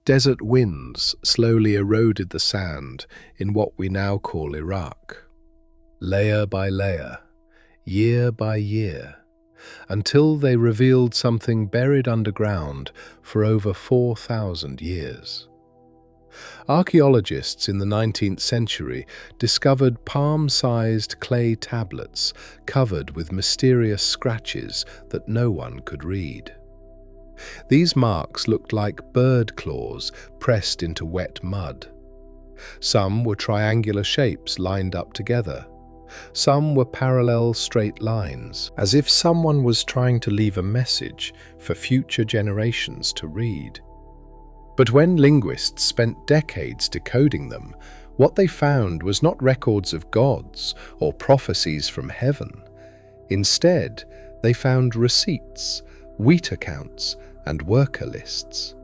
Desert winds slowly eroded the sand in what we now call Iraq, layer by layer, year by year, until they revealed something buried underground for over 4,000 years. Archaeologists in the 19th century discovered palm-sized clay tablets covered with mysterious scratches that no one could read. These marks looked like bird claws pressed into wet mud. Some were triangular shapes lined up together. Some were parallel straight lines, as if someone was trying to leave a message for future generations to read. But when linguists spent decades decoding them, what they found was not records of gods or prophecies from heaven. Instead, they found receipts, wheat accounts, and worker lists.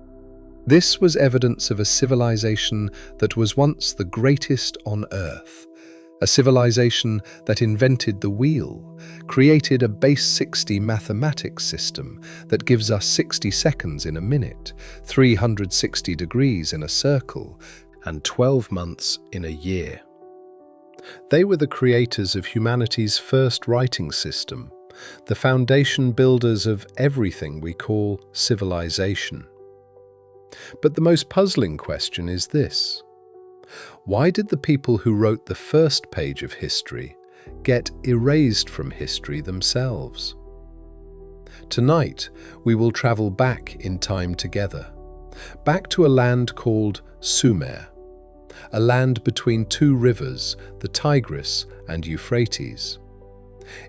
This was evidence of a civilization that was once the greatest on Earth, a civilization that invented the wheel, created a base 60 mathematics system that gives us 60 seconds in a minute, 360 degrees in a circle, and 12 months in a year. They were the creators of humanity's first writing system, the foundation builders of everything we call civilization. But the most puzzling question is this: why did the people who wrote the first page of history get erased from history themselves? Tonight, we will travel back in time together, back to a land called Sumer, a land between two rivers, the Tigris and Euphrates.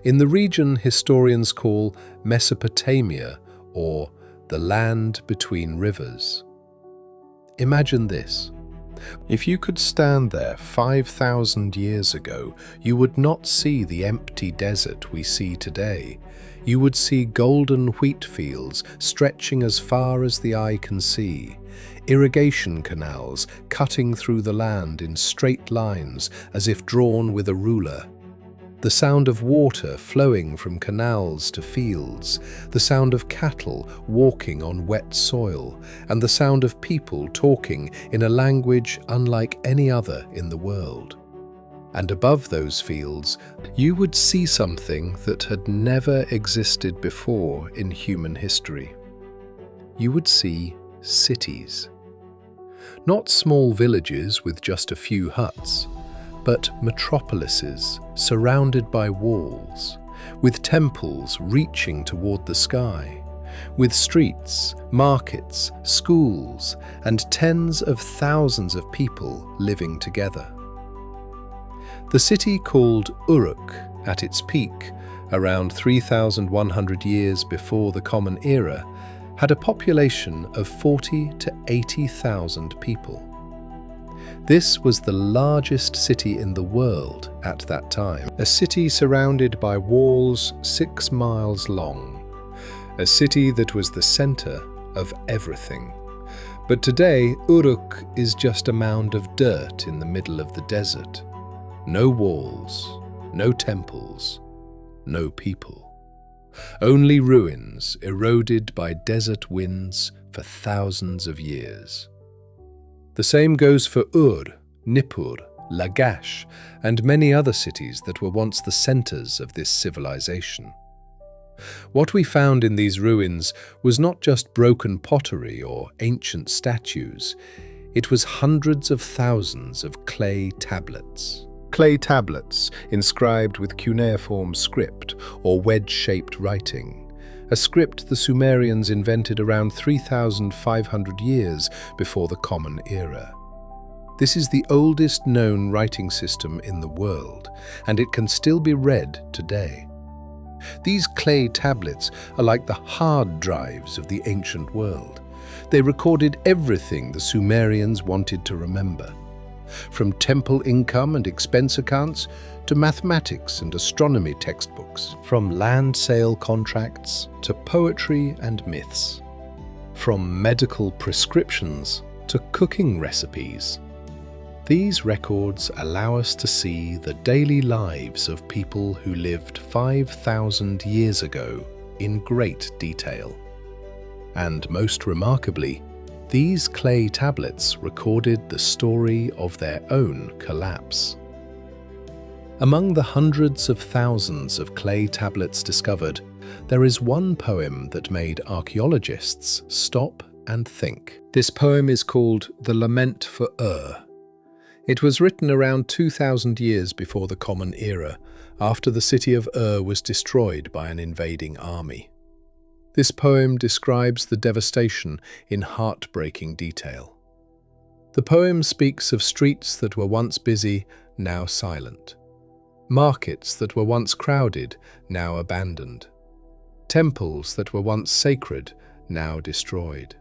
In the region historians call Mesopotamia, or the land between rivers. Imagine this. If you could stand there 5,000 years ago, you would not see the empty desert we see today. You would see golden wheat fields stretching as far as the eye can see, irrigation canals cutting through the land in straight lines as if drawn with a ruler. The sound of water flowing from canals to fields, the sound of cattle walking on wet soil, and the sound of people talking in a language unlike any other in the world. And above those fields, you would see something that had never existed before in human history. You would see cities. Not small villages with just a few huts, but metropolises surrounded by walls, with temples reaching toward the sky, with streets, markets, schools, and tens of thousands of people living together. The city called Uruk, at its peak, around 3,100 years before the Common Era, had a population of 40 to 80,000 people. This was the largest city in the world at that time, a city surrounded by walls 6 miles long, a city that was the center of everything. But today, Uruk is just a mound of dirt in the middle of the desert. No walls, no temples, no people. Only ruins eroded by desert winds for thousands of years. The same goes for Ur, Nippur, Lagash, and many other cities that were once the centers of this civilization. What we found in these ruins was not just broken pottery or ancient statues. It was hundreds of thousands of clay tablets. Clay tablets inscribed with cuneiform script or wedge-shaped writing, a script the Sumerians invented around 3,500 years before the Common Era. This is the oldest known writing system in the world, and it can still be read today. These clay tablets are like the hard drives of the ancient world. They recorded everything the Sumerians wanted to remember, from temple income and expense accounts to mathematics and astronomy textbooks, from land sale contracts to poetry and myths, from medical prescriptions to cooking recipes. These records allow us to see the daily lives of people who lived 5,000 years ago in great detail. And most remarkably, These clay tablets recorded the story of their own collapse. Among the hundreds of thousands of clay tablets discovered, there is one poem that made archaeologists stop and think. This poem is called the Lament for Ur. It was written around 2,000 years before the Common Era, after the city of Ur was destroyed by an invading army. This poem describes the devastation in heartbreaking detail. The poem speaks of streets that were once busy, now silent. Markets that were once crowded, now abandoned. Temples that were once sacred, now destroyed.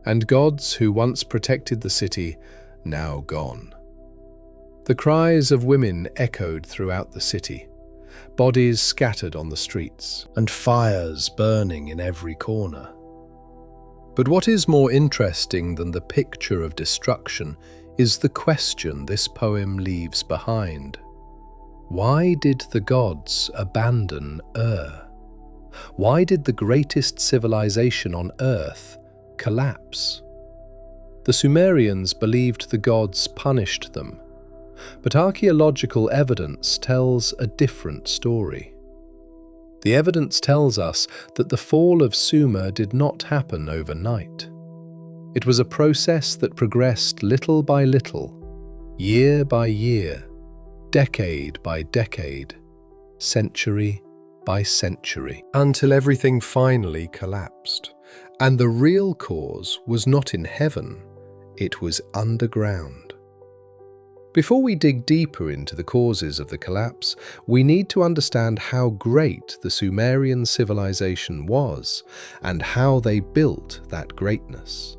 And gods who once protected the city, now gone. The cries of women echoed throughout the city, bodies scattered on the streets, and fires burning in every corner. But what is more interesting than the picture of destruction is the question this poem leaves behind. Why did the gods abandon Ur? Why did the greatest civilization on Earth collapse? The Sumerians believed the gods punished them, but archaeological evidence tells a different story. The evidence tells us that the fall of Sumer did not happen overnight. It was a process that progressed little by little, year by year, decade by decade, century by century, until everything finally collapsed. And the real cause was not in heaven, it was underground. Before we dig deeper into the causes of the collapse, we need to understand how great the Sumerian civilization was and how they built that greatness.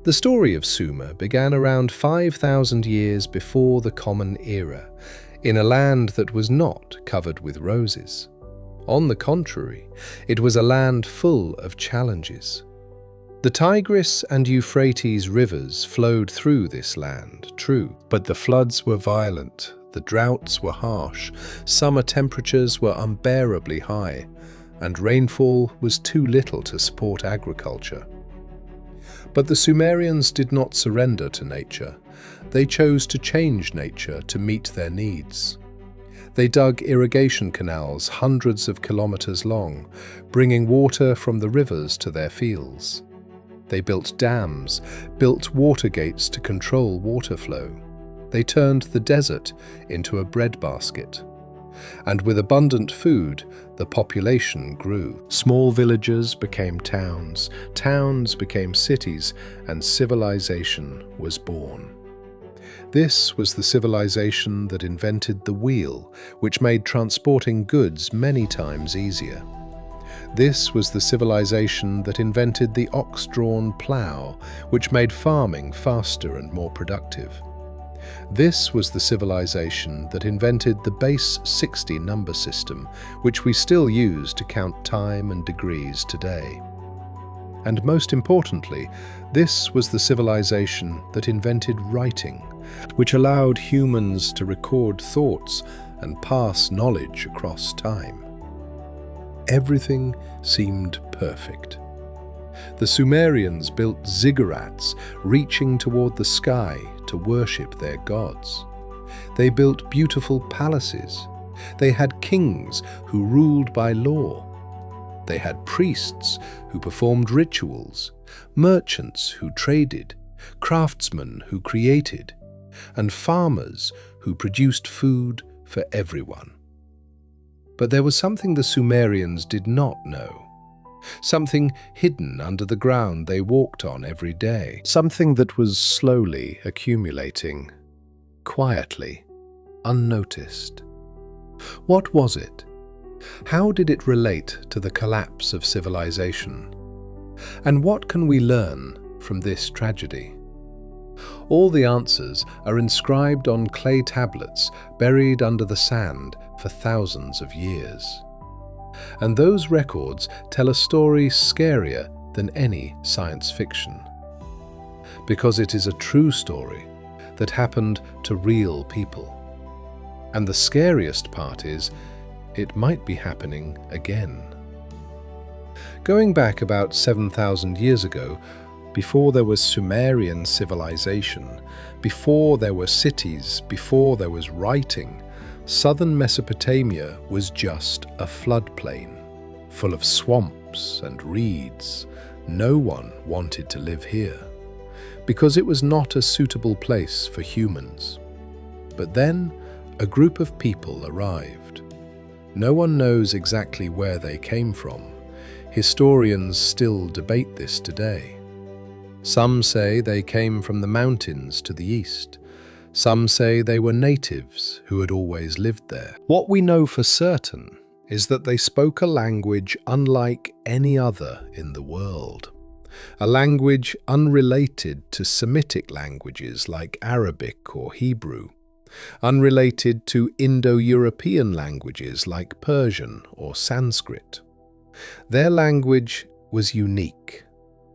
The story of Sumer began around 5,000 years before the Common Era, in a land that was not covered with roses. On the contrary, it was a land full of challenges. The Tigris and Euphrates rivers flowed through this land, true, but the floods were violent, the droughts were harsh, summer temperatures were unbearably high, and rainfall was too little to support agriculture. But the Sumerians did not surrender to nature. They chose to change nature to meet their needs. They dug irrigation canals hundreds of kilometers long, bringing water from the rivers to their fields. They built dams, built water gates to control water flow. They turned the desert into a breadbasket. And with abundant food, the population grew. Small villages became towns, towns became cities, and civilization was born. This was the civilization that invented the wheel, which made transporting goods many times easier. This was the civilization that invented the ox-drawn plough, which made farming faster and more productive. This was the civilization that invented the base 60 number system, which we still use to count time and degrees today. And most importantly, this was the civilization that invented writing, which allowed humans to record thoughts and pass knowledge across time. Everything seemed perfect. The Sumerians built ziggurats reaching toward the sky to worship their gods. They built beautiful palaces. They had kings who ruled by law. They had priests who performed rituals, merchants who traded, craftsmen who created, and farmers who produced food for everyone. But there was something the Sumerians did not know. Something hidden under the ground they walked on every day. Something that was slowly accumulating, quietly, unnoticed. What was it? How did it relate to the collapse of civilization? And what can we learn from this tragedy? All the answers are inscribed on clay tablets buried under the sand for thousands of years. And those records tell a story scarier than any science fiction. Because it is a true story that happened to real people. And the scariest part is, it might be happening again. Going back about 7,000 years ago, Before there was Sumerian civilization, before there were cities, before there was writing, southern Mesopotamia was just a floodplain, full of swamps and reeds. No one wanted to live here, because it was not a suitable place for humans. But then, a group of people arrived. No one knows exactly where they came from. Historians still debate this today. Some say they came from the mountains to the east. Some say they were natives who had always lived there. What we know for certain is that they spoke a language unlike any other in the world. A language unrelated to Semitic languages like Arabic or Hebrew. Unrelated to Indo-European languages like Persian or Sanskrit. Their language was unique,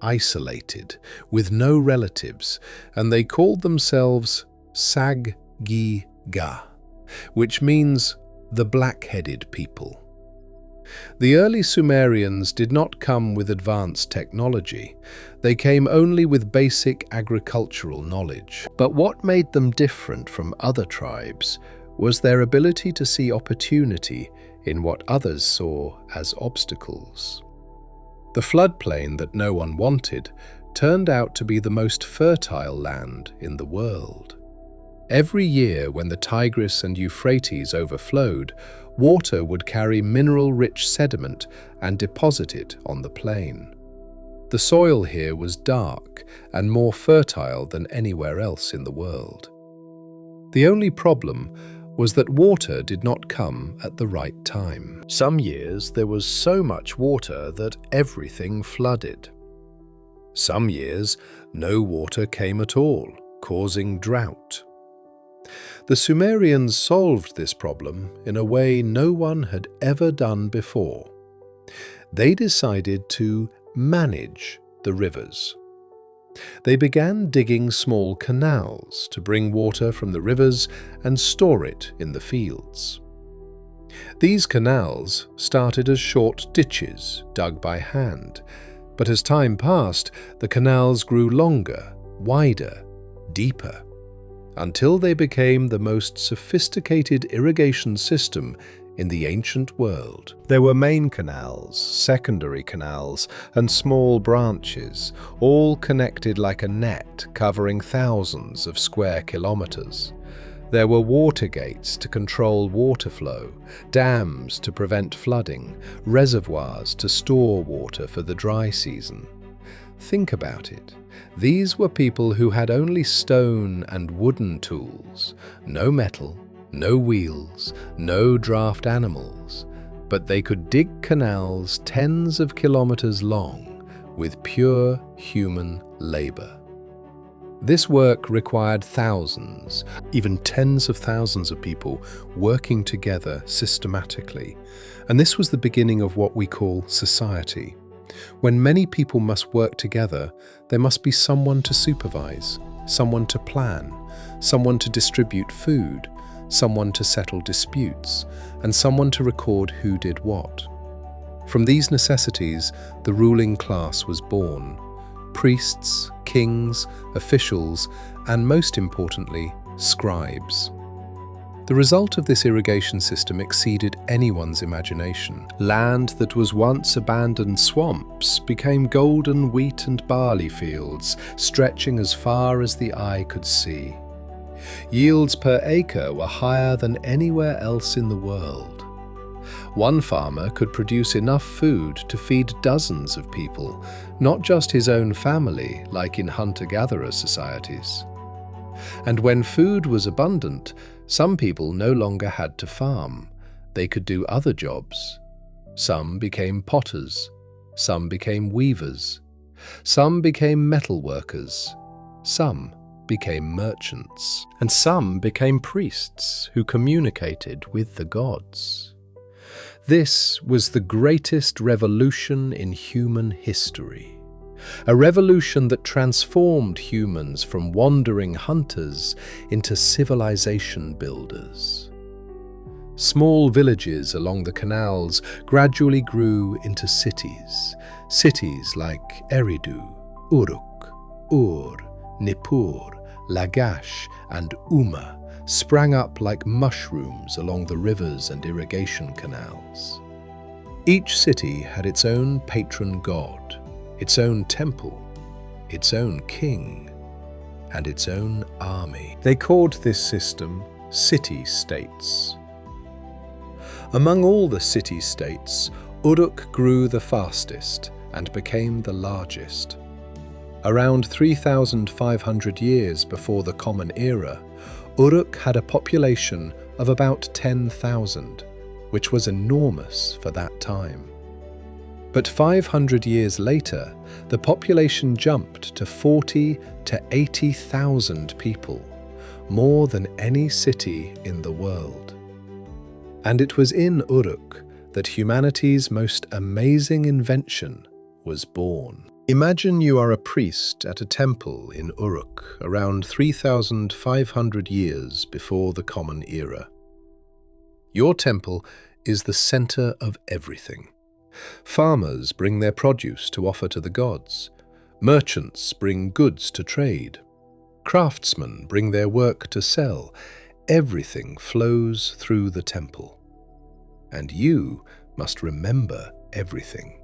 isolated, with no relatives, and they called themselves Sag-gi-ga, which means the black-headed people. The early Sumerians did not come with advanced technology. They came only with basic agricultural knowledge. But what made them different from other tribes was their ability to see opportunity in what others saw as obstacles. The floodplain that no one wanted turned out to be the most fertile land in the world. Every year when the Tigris and Euphrates overflowed, water would carry mineral-rich sediment and deposit it on the plain. The soil here was dark and more fertile than anywhere else in the world. The only problem was that water did not come at the right time. Some years there was so much water that everything flooded. Some years no water came at all, causing drought. The Sumerians solved this problem in a way no one had ever done before. They decided to manage the rivers. They began digging small canals to bring water from the rivers and store it in the fields. These canals started as short ditches dug by hand, but as time passed, the canals grew longer, wider, deeper, until they became the most sophisticated irrigation system in the ancient world. There were main canals, secondary canals, and small branches, all connected like a net covering thousands of square kilometers. There were water gates to control water flow, dams to prevent flooding, reservoirs to store water for the dry season. Think about it. These were people who had only stone and wooden tools, no metal, no wheels, no draft animals, but they could dig canals tens of kilometers long with pure human labor. This work required thousands, even tens of thousands of people working together systematically, and this was the beginning of what we call society. When many people must work together, there must be someone to supervise, someone to plan, someone to distribute food, someone to settle disputes, and someone to record who did what. From these necessities, the ruling class was born. Priests, kings, officials, and most importantly, scribes. The result of this irrigation system exceeded anyone's imagination. Land that was once abandoned swamps became golden wheat and barley fields, stretching as far as the eye could see. Yields per acre were higher than anywhere else in the world. One farmer could produce enough food to feed dozens of people, not just his own family like in hunter-gatherer societies. And when food was abundant, some people no longer had to farm. They could do other jobs. Some became potters. Some became weavers. Some became metal workers. Some became merchants. And some became priests who communicated with the gods. This was the greatest revolution in human history. A revolution that transformed humans from wandering hunters into civilization builders. Small villages along the canals gradually grew into cities like Eridu, Uruk, Ur, Nippur, Lagash, and Umma sprang up like mushrooms along the rivers and irrigation canals. Each city had its own patron god, its own temple, its own king, and its own army. They called this system city-states. Among all the city-states, Uruk grew the fastest and became the largest. Around 3,500 years before the Common Era, Uruk had a population of about 10,000, which was enormous for that time. But 500 years later, the population jumped to 40 to 80,000 people, more than any city in the world. And it was in Uruk that humanity's most amazing invention was born. Imagine you are a priest at a temple in Uruk around 3,500 years before the Common Era. Your temple is the center of everything. Farmers bring their produce to offer to the gods. Merchants bring goods to trade. Craftsmen bring their work to sell. Everything flows through the temple. And you must remember everything.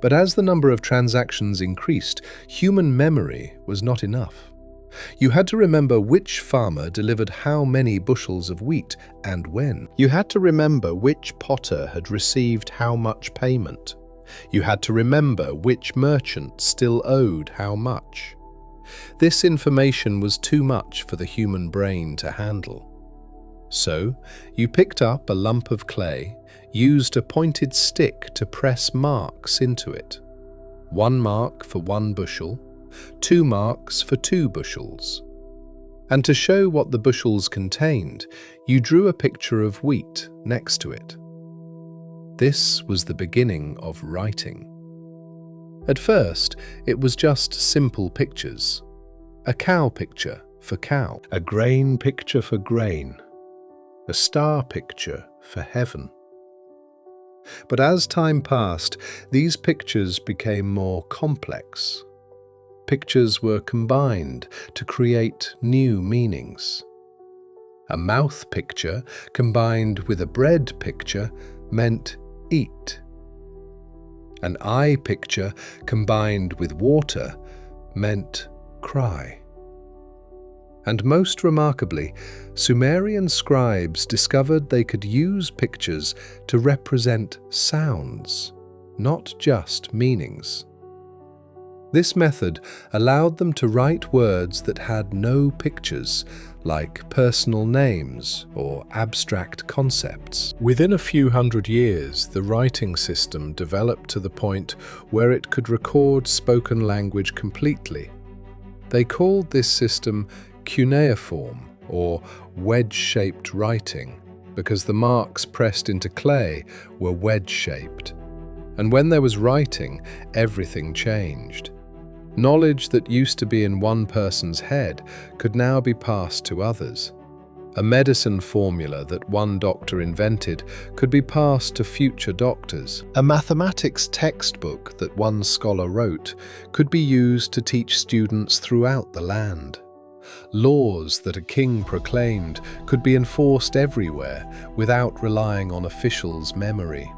But as the number of transactions increased, human memory was not enough. You had to remember which farmer delivered how many bushels of wheat and when. You had to remember which potter had received how much payment. You had to remember which merchant still owed how much. This information was too much for the human brain to handle. So, you picked up a lump of clay, used a pointed stick to press marks into it. 1 mark for 1 bushel, 2 marks for 2 bushels. And to show what the bushels contained, you drew a picture of wheat next to it. This was the beginning of writing. At first, it was just simple pictures. A cow picture for cow, a grain picture for grain, a star picture for heaven. But as time passed, these pictures became more complex. Pictures were combined to create new meanings. A mouth picture combined with a bread picture meant eat. An eye picture combined with water meant cry. And most remarkably, Sumerian scribes discovered they could use pictures to represent sounds, not just meanings. This method allowed them to write words that had no pictures, like personal names or abstract concepts. Within a few hundred years, the writing system developed to the point where it could record spoken language completely. They called this system Cuneiform, or wedge-shaped writing, because the marks pressed into clay were wedge-shaped. And when there was writing, everything changed. Knowledge that used to be in one person's head could now be passed to others. A medicine formula that one doctor invented could be passed to future doctors. A mathematics textbook that one scholar wrote could be used to teach students throughout the land. Laws that a king proclaimed could be enforced everywhere without relying on officials' memory.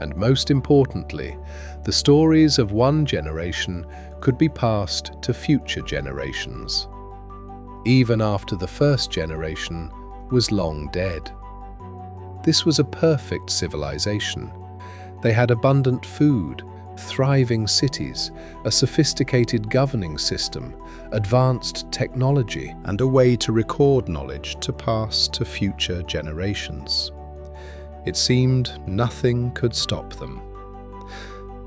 And most importantly, the stories of one generation could be passed to future generations, even after the first generation was long dead. This was a perfect civilization. They had abundant food, thriving cities, a sophisticated governing system, advanced technology, and a way to record knowledge to pass to future generations. It seemed nothing could stop them.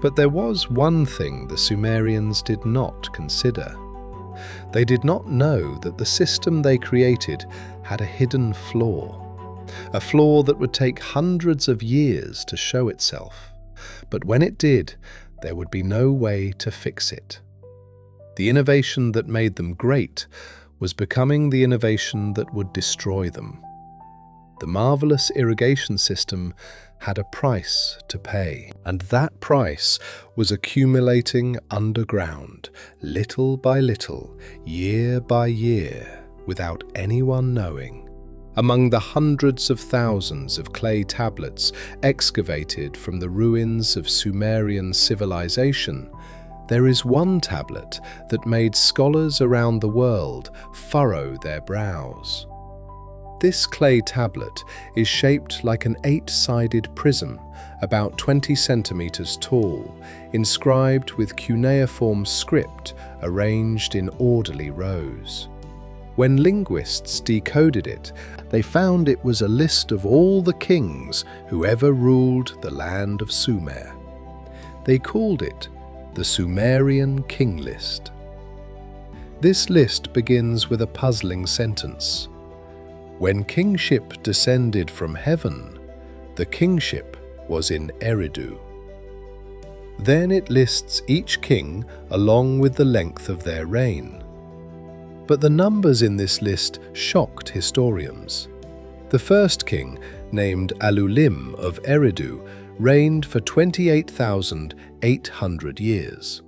But there was one thing the Sumerians did not consider. They did not know that the system they created had a hidden flaw, a flaw that would take hundreds of years to show itself. But when it did, there would be no way to fix it. The innovation that made them great was becoming the innovation that would destroy them. The marvelous irrigation system had a price to pay, and that price was accumulating underground, little by little, year by year, without anyone knowing. Among the hundreds of thousands of clay tablets excavated from the ruins of Sumerian civilization, there is one tablet that made scholars around the world furrow their brows. This clay tablet is shaped like an 8-sided prism, about 20 centimeters tall, inscribed with cuneiform script arranged in orderly rows. When linguists decoded it, they found it was a list of all the kings who ever ruled the land of Sumer. They called it the Sumerian King List. This list begins with a puzzling sentence. When kingship descended from heaven, the kingship was in Eridu. Then it lists each king along with the length of their reign. But the numbers in this list shocked historians. The first king, named Alulim of Eridu, reigned for 28,800 years.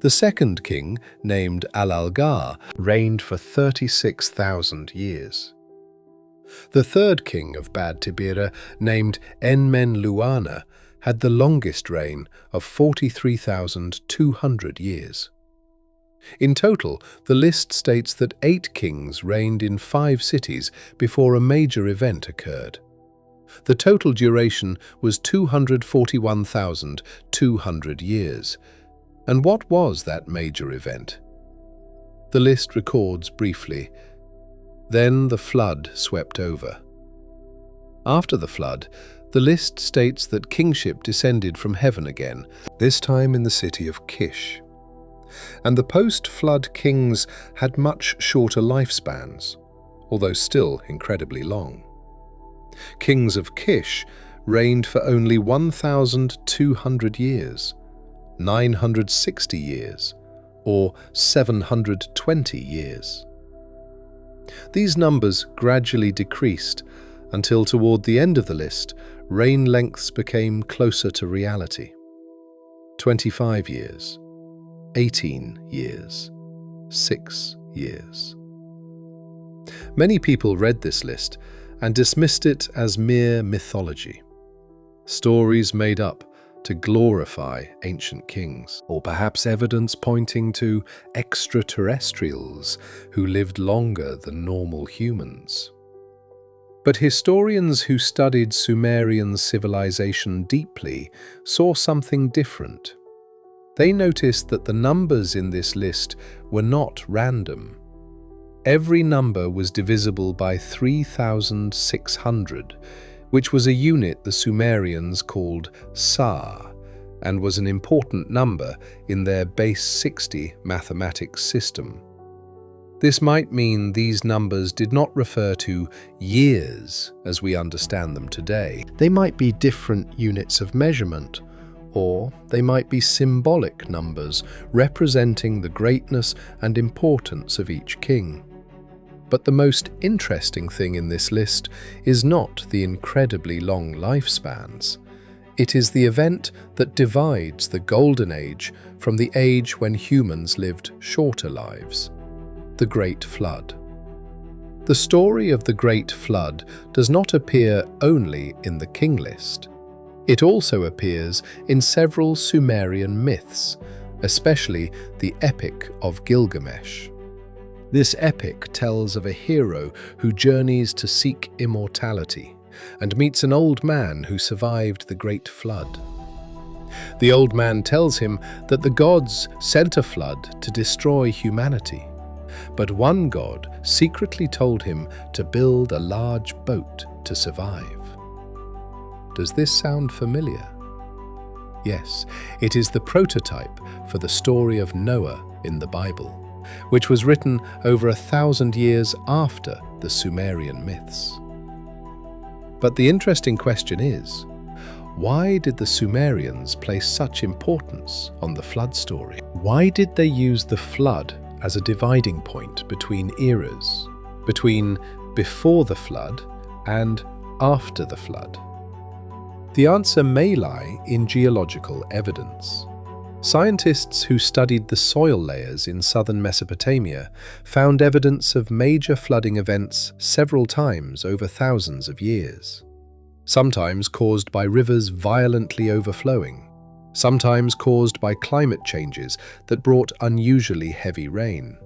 The second king, named Alalgar, reigned for 36,000 years. The third king of Bad Tibira, named Enmenluana, had the longest reign of 43,200 years. In total, the list states that 8 kings reigned in 5 cities before a major event occurred. The total duration was 241,200 years. And what was that major event? The list records briefly. Then the flood swept over. After the flood, the list states that kingship descended from heaven again, this time in the city of Kish. And the post-flood kings had much shorter lifespans, although still incredibly long. Kings of Kish reigned for only 1,200 years, 960 years, or 720 years. These numbers gradually decreased until toward the end of the list, reign lengths became closer to reality. 25 years, 18 years, 6 years. Many people read this list and dismissed it as mere mythology, stories made up to glorify ancient kings, or perhaps evidence pointing to extraterrestrials who lived longer than normal humans. But historians who studied Sumerian civilization deeply saw something different. They noticed that the numbers in this list were not random. Every number was divisible by 3,600, which was a unit the Sumerians called Sa, and was an important number in their base 60 mathematics system. This might mean these numbers did not refer to years as we understand them today. They might be different units of measurement, or they might be symbolic numbers representing the greatness and importance of each king. But the most interesting thing in this list is not the incredibly long lifespans. It is the event that divides the Golden Age from the age when humans lived shorter lives: the Great Flood. The story of the Great Flood does not appear only in the King List. It also appears in several Sumerian myths, especially the Epic of Gilgamesh. This epic tells of a hero who journeys to seek immortality and meets an old man who survived the Great Flood. The old man tells him that the gods sent a flood to destroy humanity, but one god secretly told him to build a large boat to survive. Does this sound familiar? Yes, it is the prototype for the story of Noah in the Bible, which was written over 1,000 years after the Sumerian myths. But the interesting question is, why did the Sumerians place such importance on the flood story? Why did they use the flood as a dividing point between eras, between before the flood and after the flood? The answer may lie in geological evidence. Scientists who studied the soil layers in southern Mesopotamia found evidence of major flooding events several times over thousands of years. Sometimes caused by rivers violently overflowing, sometimes caused by climate changes that brought unusually heavy rain,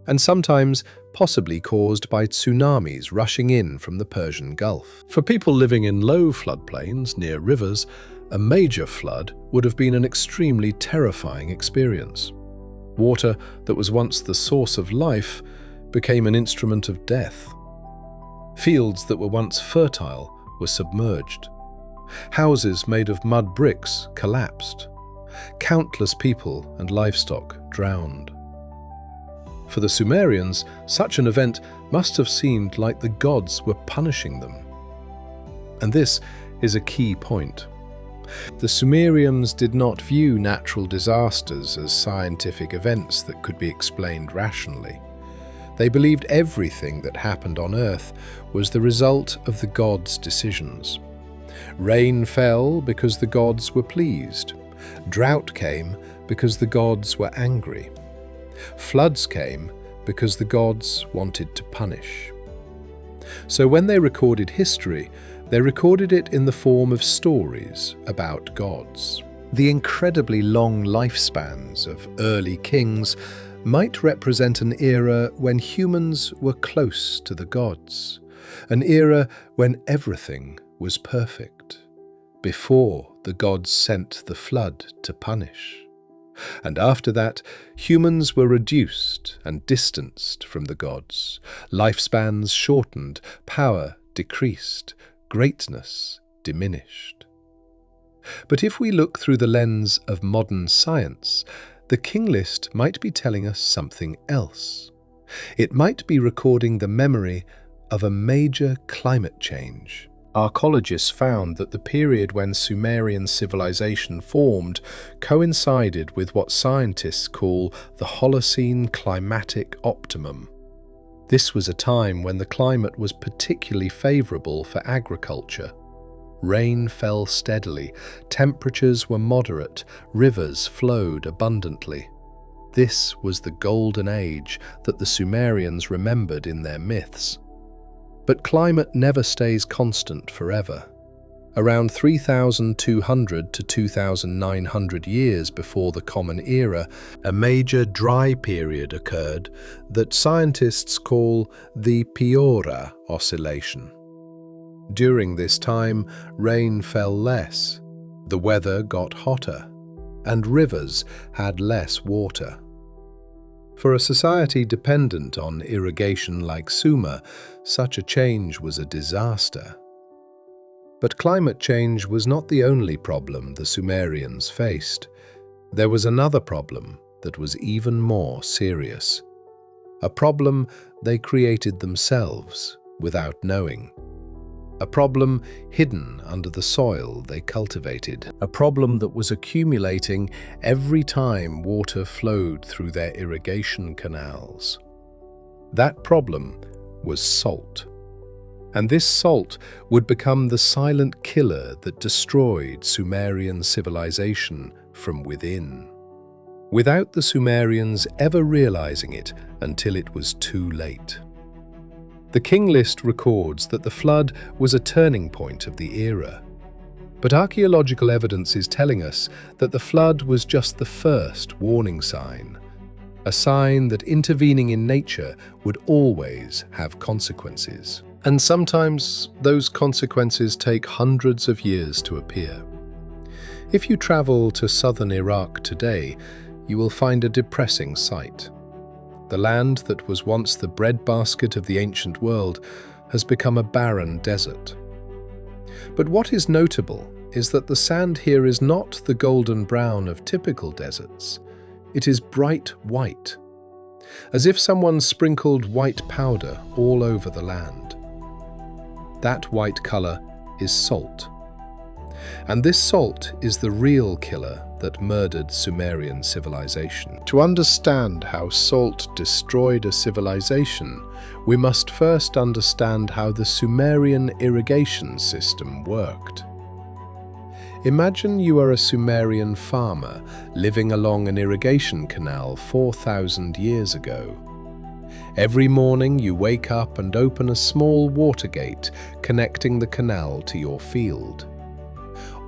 and sometimes possibly caused by tsunamis rushing in from the Persian Gulf. For people living in low floodplains near rivers, a major flood would have been an extremely terrifying experience. Water that was once the source of life became an instrument of death. Fields that were once fertile were submerged. Houses made of mud bricks collapsed. Countless people and livestock drowned. For the Sumerians, such an event must have seemed like the gods were punishing them. And this is a key point. The Sumerians did not view natural disasters as scientific events that could be explained rationally. They believed everything that happened on Earth was the result of the gods' decisions. Rain fell because the gods were pleased. Drought came because the gods were angry. Floods came because the gods wanted to punish. So when they recorded history, they recorded it in the form of stories about gods. The incredibly long lifespans of early kings might represent an era when humans were close to the gods, an era when everything was perfect, before the gods sent the flood to punish. And after that, humans were reduced and distanced from the gods. Lifespans shortened, power decreased, greatness diminished. But if we look through the lens of modern science, the King List might be telling us something else. It might be recording the memory of a major climate change. Archaeologists found that the period when Sumerian civilization formed coincided with what scientists call the Holocene climatic optimum. This was a time when the climate was particularly favorable for agriculture. Rain fell steadily, temperatures were moderate, rivers flowed abundantly. This was the golden age that the Sumerians remembered in their myths. But climate never stays constant forever. Around 3,200 to 2,900 years before the Common Era, a major dry period occurred that scientists call the Piora Oscillation. During this time, rain fell less, the weather got hotter, and rivers had less water. For a society dependent on irrigation like Sumer, such a change was a disaster. But climate change was not the only problem the Sumerians faced. There was another problem that was even more serious. A problem they created themselves without knowing. A problem hidden under the soil they cultivated. A problem that was accumulating every time water flowed through their irrigation canals. That problem was salt. And this salt would become the silent killer that destroyed Sumerian civilization from within, without the Sumerians ever realizing it until it was too late. The King List records that the flood was a turning point of the era. But archaeological evidence is telling us that the flood was just the first warning sign, a sign that intervening in nature would always have consequences. And sometimes those consequences take hundreds of years to appear. If you travel to southern Iraq today, you will find a depressing sight. The land that was once the breadbasket of the ancient world has become a barren desert. But what is notable is that the sand here is not the golden brown of typical deserts. It is bright white, as if someone sprinkled white powder all over the land. That white color is salt. And this salt is the real killer that murdered Sumerian civilization. To understand how salt destroyed a civilization, we must first understand how the Sumerian irrigation system worked. Imagine you are a Sumerian farmer living along an irrigation canal 4,000 years ago. Every morning you wake up and open a small water gate connecting the canal to your field.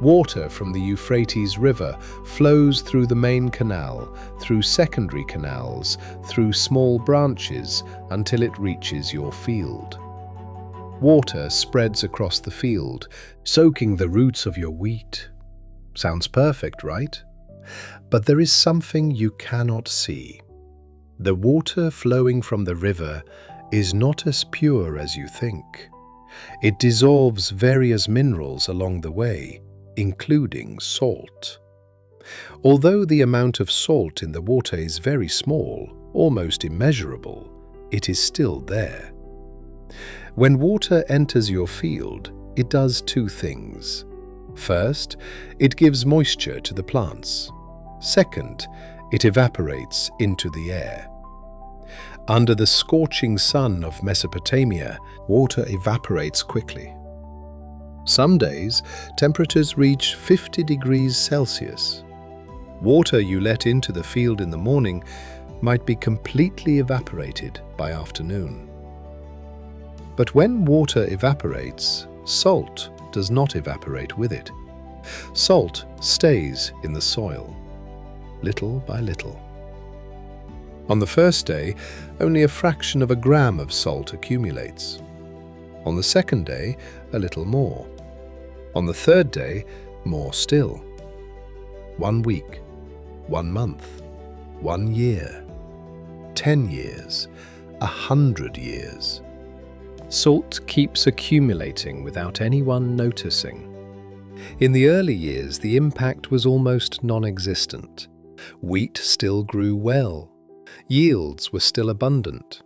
Water from the Euphrates River flows through the main canal, through secondary canals, through small branches until it reaches your field. Water spreads across the field, soaking the roots of your wheat. Sounds perfect, right? But there is something you cannot see. The water flowing from the river is not as pure as you think. It dissolves various minerals along the way, including salt. Although the amount of salt in the water is very small, almost immeasurable, it is still there. When water enters your field, it does two things. First, it gives moisture to the plants. Second, it evaporates into the air. Under the scorching sun of Mesopotamia, water evaporates quickly. Some days, temperatures reach 50 degrees Celsius. Water you let into the field in the morning might be completely evaporated by afternoon. But when water evaporates, salt does not evaporate with it. Salt stays in the soil, little by little. On the first day, only a fraction of a gram of salt accumulates. On the second day, a little more. On the third day, more still. 1 week, 1 month, 1 year, 10 years, 100 years. Salt keeps accumulating without anyone noticing. In the early years, the impact was almost non-existent. Wheat still grew well. Yields were still abundant.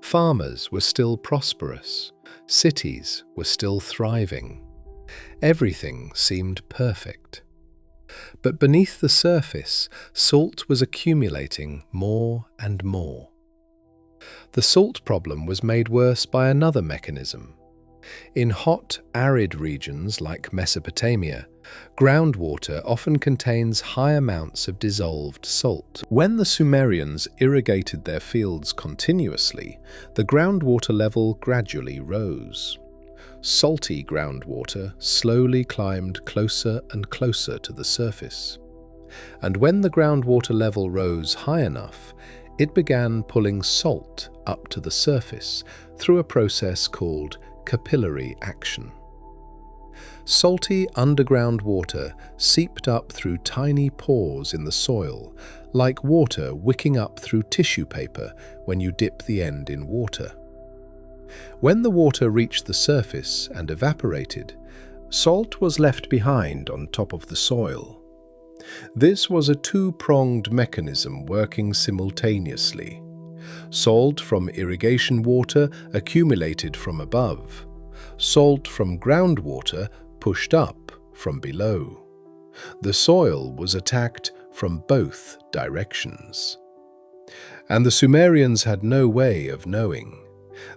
Farmers were still prosperous. Cities were still thriving. Everything seemed perfect. But beneath the surface, salt was accumulating more and more. The salt problem was made worse by another mechanism. In hot, arid regions like Mesopotamia, groundwater often contains high amounts of dissolved salt. When the Sumerians irrigated their fields continuously, the groundwater level gradually rose. Salty groundwater slowly climbed closer and closer to the surface. And when the groundwater level rose high enough, it began pulling salt up to the surface through a process called capillary action. Salty underground water seeped up through tiny pores in the soil, like water wicking up through tissue paper when you dip the end in water. When the water reached the surface and evaporated, salt was left behind on top of the soil. This was a two-pronged mechanism working simultaneously. Salt from irrigation water accumulated from above. Salt from groundwater pushed up from below. The soil was attacked from both directions. And the Sumerians had no way of knowing.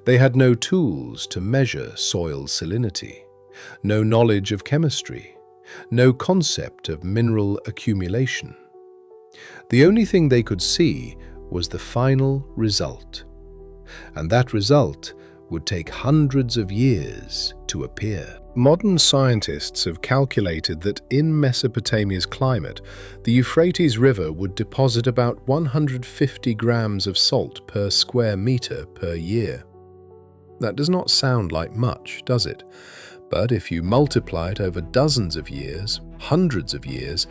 They had no tools to measure soil salinity, no knowledge of chemistry, no concept of mineral accumulation. The only thing they could see was the final result, and that result would take hundreds of years to appear. Modern scientists have calculated that in Mesopotamia's climate, the Euphrates River would deposit about 150 grams of salt per square meter per year. That does not sound like much, does it? But if you multiply it over dozens of years, hundreds of years,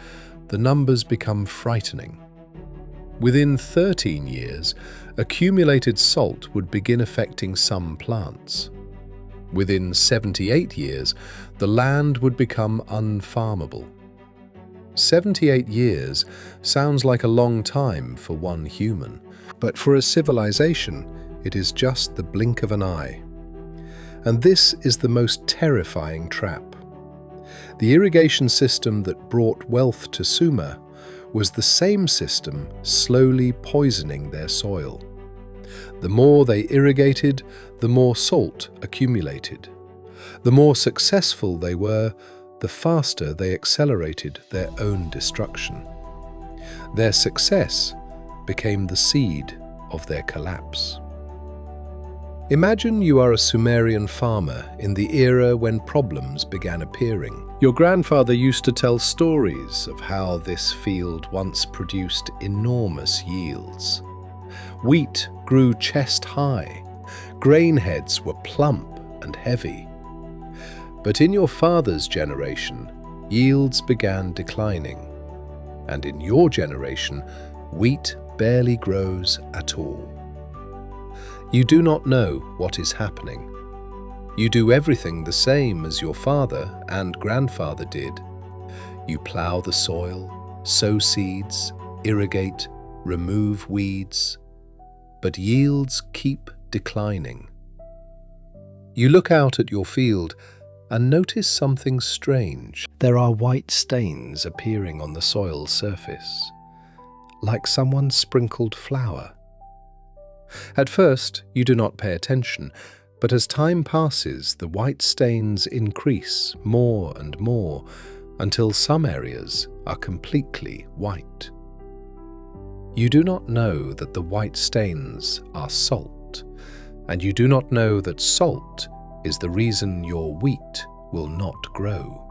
the numbers become frightening. Within 13 years, accumulated salt would begin affecting some plants. Within 78 years, the land would become unfarmable. 78 years sounds like a long time for one human, but for a civilization, it is just the blink of an eye. And this is the most terrifying trap. The irrigation system that brought wealth to Sumer was the same system slowly poisoning their soil. The more they irrigated, the more salt accumulated. The more successful they were, the faster they accelerated their own destruction. Their success became the seed of their collapse. Imagine you are a Sumerian farmer in the era when problems began appearing. Your grandfather used to tell stories of how this field once produced enormous yields. Wheat grew chest high, grain heads were plump and heavy. But in your father's generation, yields began declining, and in your generation, wheat barely grows at all. You do not know what is happening. You do everything the same as your father and grandfather did. You plow the soil, sow seeds, irrigate, remove weeds, but yields keep declining. You look out at your field and notice something strange. There are white stains appearing on the soil surface, like someone sprinkled flour. At first, you do not pay attention, but as time passes, the white stains increase more and more until some areas are completely white. You do not know that the white stains are salt, and you do not know that salt is the reason your wheat will not grow.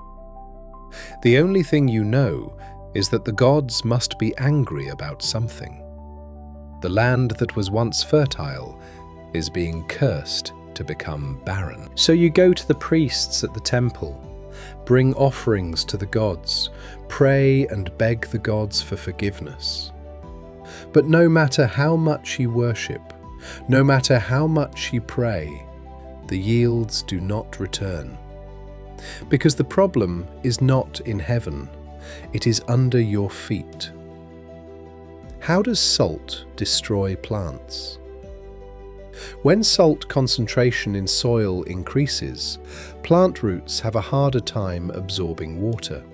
The only thing you know is that the gods must be angry about something. The land that was once fertile is being cursed to become barren. So you go to the priests at the temple, bring offerings to the gods, pray and beg the gods for forgiveness. But no matter how much you worship, no matter how much you pray, the yields do not return. Because the problem is not in heaven, it is under your feet. How does salt destroy plants? When salt concentration in soil increases, plant roots have a harder time absorbing water,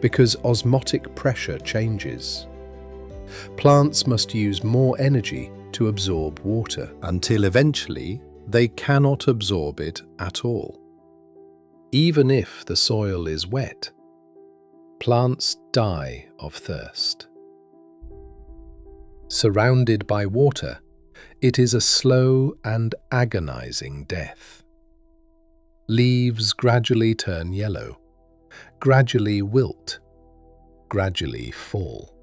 because osmotic pressure changes. Plants must use more energy to absorb water, until eventually they cannot absorb it at all. Even if the soil is wet, plants die of thirst. Surrounded by water, it is a slow and agonizing death. Leaves gradually turn yellow, gradually wilt, gradually fall.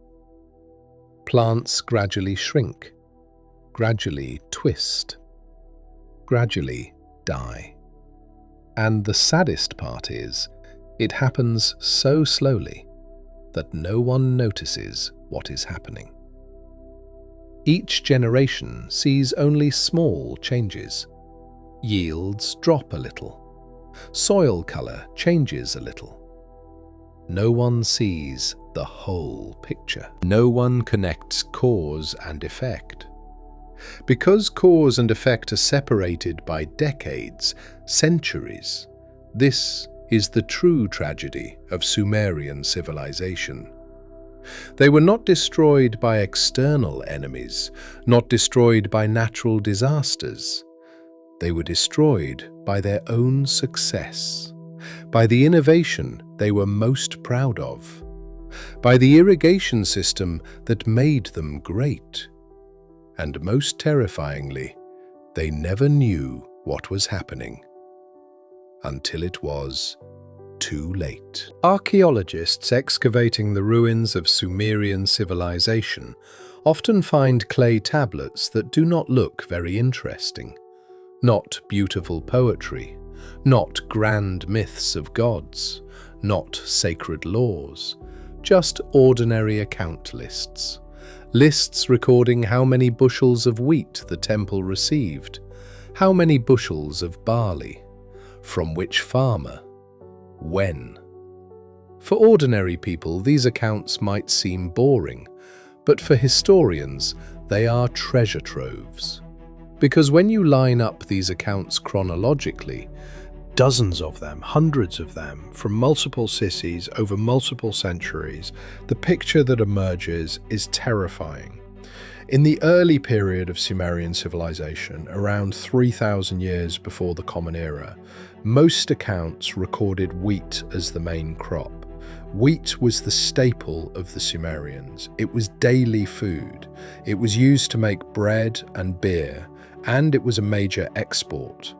Plants gradually shrink, gradually twist, gradually die. And the saddest part is, it happens so slowly that no one notices what is happening. Each generation sees only small changes. Yields drop a little. Soil color changes a little. No one sees the whole picture. No one connects cause and effect. Because cause and effect are separated by decades, centuries, this is the true tragedy of Sumerian civilization. They were not destroyed by external enemies, not destroyed by natural disasters. They were destroyed by their own success, by the innovation they were most proud of, by the irrigation system that made them great. And most terrifyingly, they never knew what was happening until it was too late. Archaeologists excavating the ruins of Sumerian civilization often find clay tablets that do not look very interesting. Not beautiful poetry, not grand myths of gods, not sacred laws, just ordinary account lists. Lists recording how many bushels of wheat the temple received, how many bushels of barley, from which farmer, when. For ordinary people, these accounts might seem boring, but for historians, they are treasure troves. Because when you line up these accounts chronologically, dozens of them, hundreds of them, from multiple cities over multiple centuries, the picture that emerges is terrifying. In the early period of Sumerian civilization, around 3,000 years before the Common Era, most accounts recorded wheat as the main crop. Wheat was the staple of the Sumerians. It was daily food. It was used to make bread and beer, and it was a major export.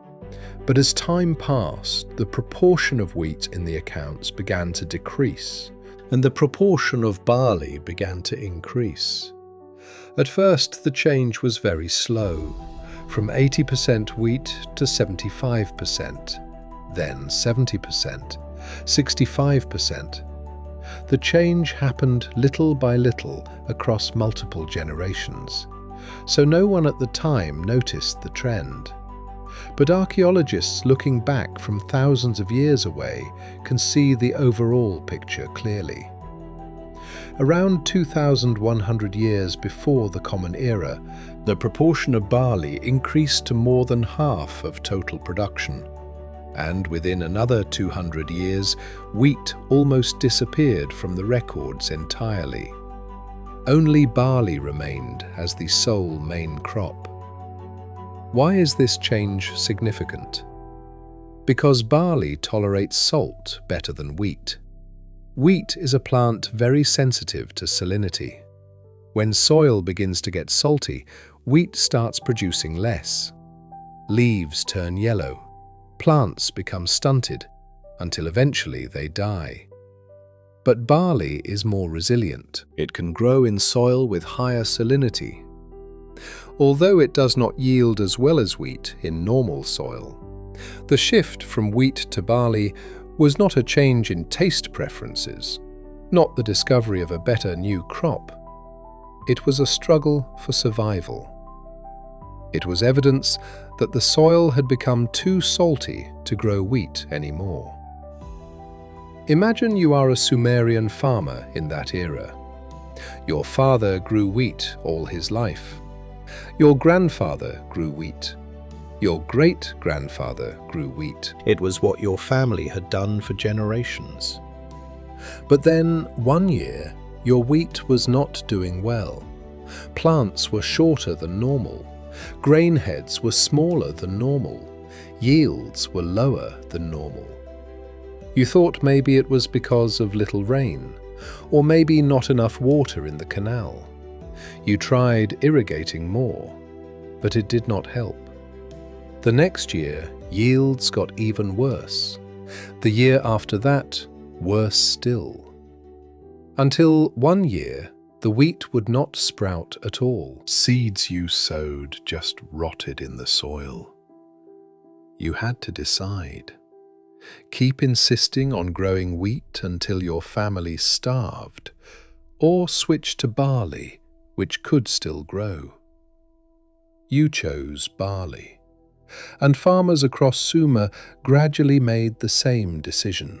But as time passed, the proportion of wheat in the accounts began to decrease, and the proportion of barley began to increase. At first, the change was very slow, from 80% wheat to 75%, then 70%, 65%. The change happened little by little across multiple generations, so no one at the time noticed the trend. But archaeologists looking back from thousands of years away can see the overall picture clearly. Around 2,100 years before the Common Era, the proportion of barley increased to more than half of total production. And within another 200 years, wheat almost disappeared from the records entirely. Only barley remained as the sole main crop. Why is this change significant? Because barley tolerates salt better than wheat. Wheat is a plant very sensitive to salinity. When soil begins to get salty, wheat starts producing less. Leaves turn yellow. Plants become stunted, until eventually they die. But barley is more resilient. It can grow in soil with higher salinity. Although it does not yield as well as wheat in normal soil, the shift from wheat to barley was not a change in taste preferences, not the discovery of a better new crop. It was a struggle for survival. It was evidence that the soil had become too salty to grow wheat anymore. Imagine you are a Sumerian farmer in that era. Your father grew wheat all his life. Your grandfather grew wheat. Your great-grandfather grew wheat. It was what your family had done for generations. But then, one year, your wheat was not doing well. Plants were shorter than normal. Grain heads were smaller than normal. Yields were lower than normal. You thought maybe it was because of little rain, or maybe not enough water in the canal. You tried irrigating more, but it did not help. The next year, yields got even worse. The year after that, worse still. Until one year, the wheat would not sprout at all. Seeds you sowed just rotted in the soil. You had to decide. Keep insisting on growing wheat until your family starved, or switch to barley, which could still grow. You chose barley. And farmers across Sumer gradually made the same decision,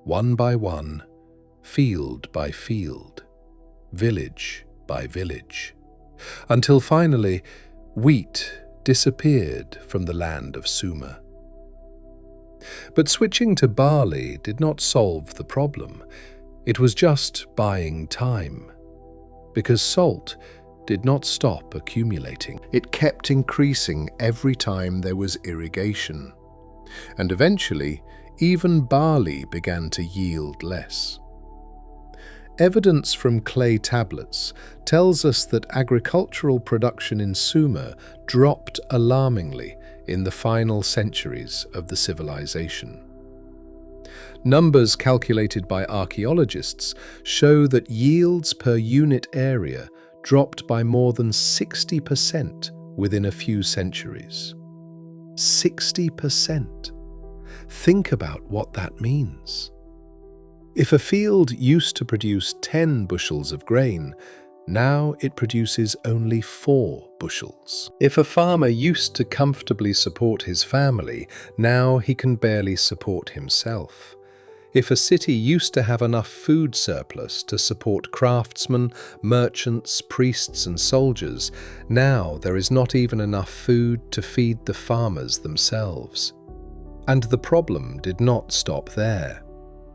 one by one, field by field, village by village, until finally wheat disappeared from the land of Sumer. But switching to barley did not solve the problem. It was just buying time, because salt did not stop accumulating. It kept increasing every time there was irrigation, and eventually even barley began to yield less. Evidence from clay tablets tells us that agricultural production in Sumer dropped alarmingly in the final centuries of the civilization. Numbers calculated by archaeologists show that yields per unit area dropped by more than 60% within a few centuries. 60%. Think about what that means. If a field used to produce 10 bushels of grain, now it produces only 4 bushels. If a farmer used to comfortably support his family, now he can barely support himself. If a city used to have enough food surplus to support craftsmen, merchants, priests and soldiers, now there is not even enough food to feed the farmers themselves. And the problem did not stop there.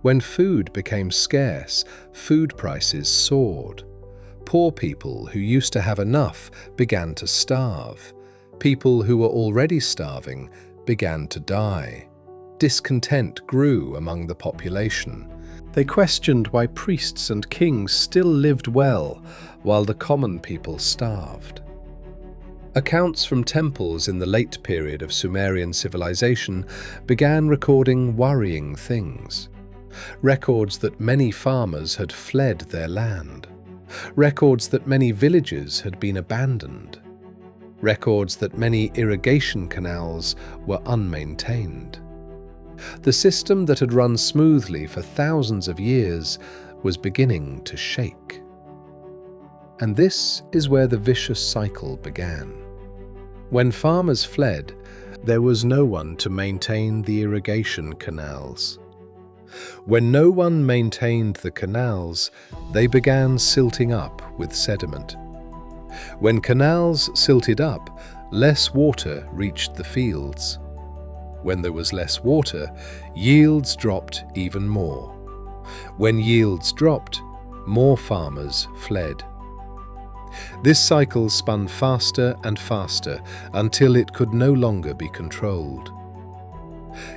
When food became scarce, food prices soared. Poor people who used to have enough began to starve. People who were already starving began to die. Discontent grew among the population. They questioned why priests and kings still lived well while the common people starved. Accounts from temples in the late period of Sumerian civilization began recording worrying things. Records that many farmers had fled their land. Records that many villages had been abandoned. Records that many irrigation canals were unmaintained. The system that had run smoothly for thousands of years was beginning to shake. And this is where the vicious cycle began. When farmers fled, there was no one to maintain the irrigation canals. When no one maintained the canals, they began silting up with sediment. When canals silted up, less water reached the fields. When there was less water, yields dropped even more. When yields dropped, more farmers fled. This cycle spun faster and faster until it could no longer be controlled.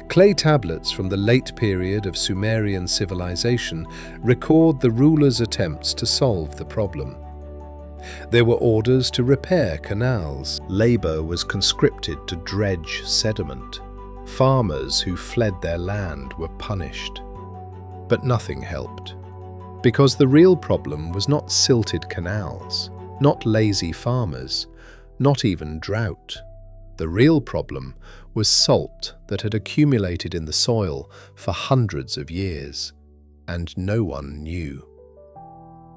Clay tablets from the late period of Sumerian civilization record the rulers' attempts to solve the problem. There were orders to repair canals. Labor was conscripted to dredge sediment. Farmers who fled their land were punished. But nothing helped. Because the real problem was not silted canals, not lazy farmers, not even drought. The real problem was salt that had accumulated in the soil for hundreds of years, and no one knew.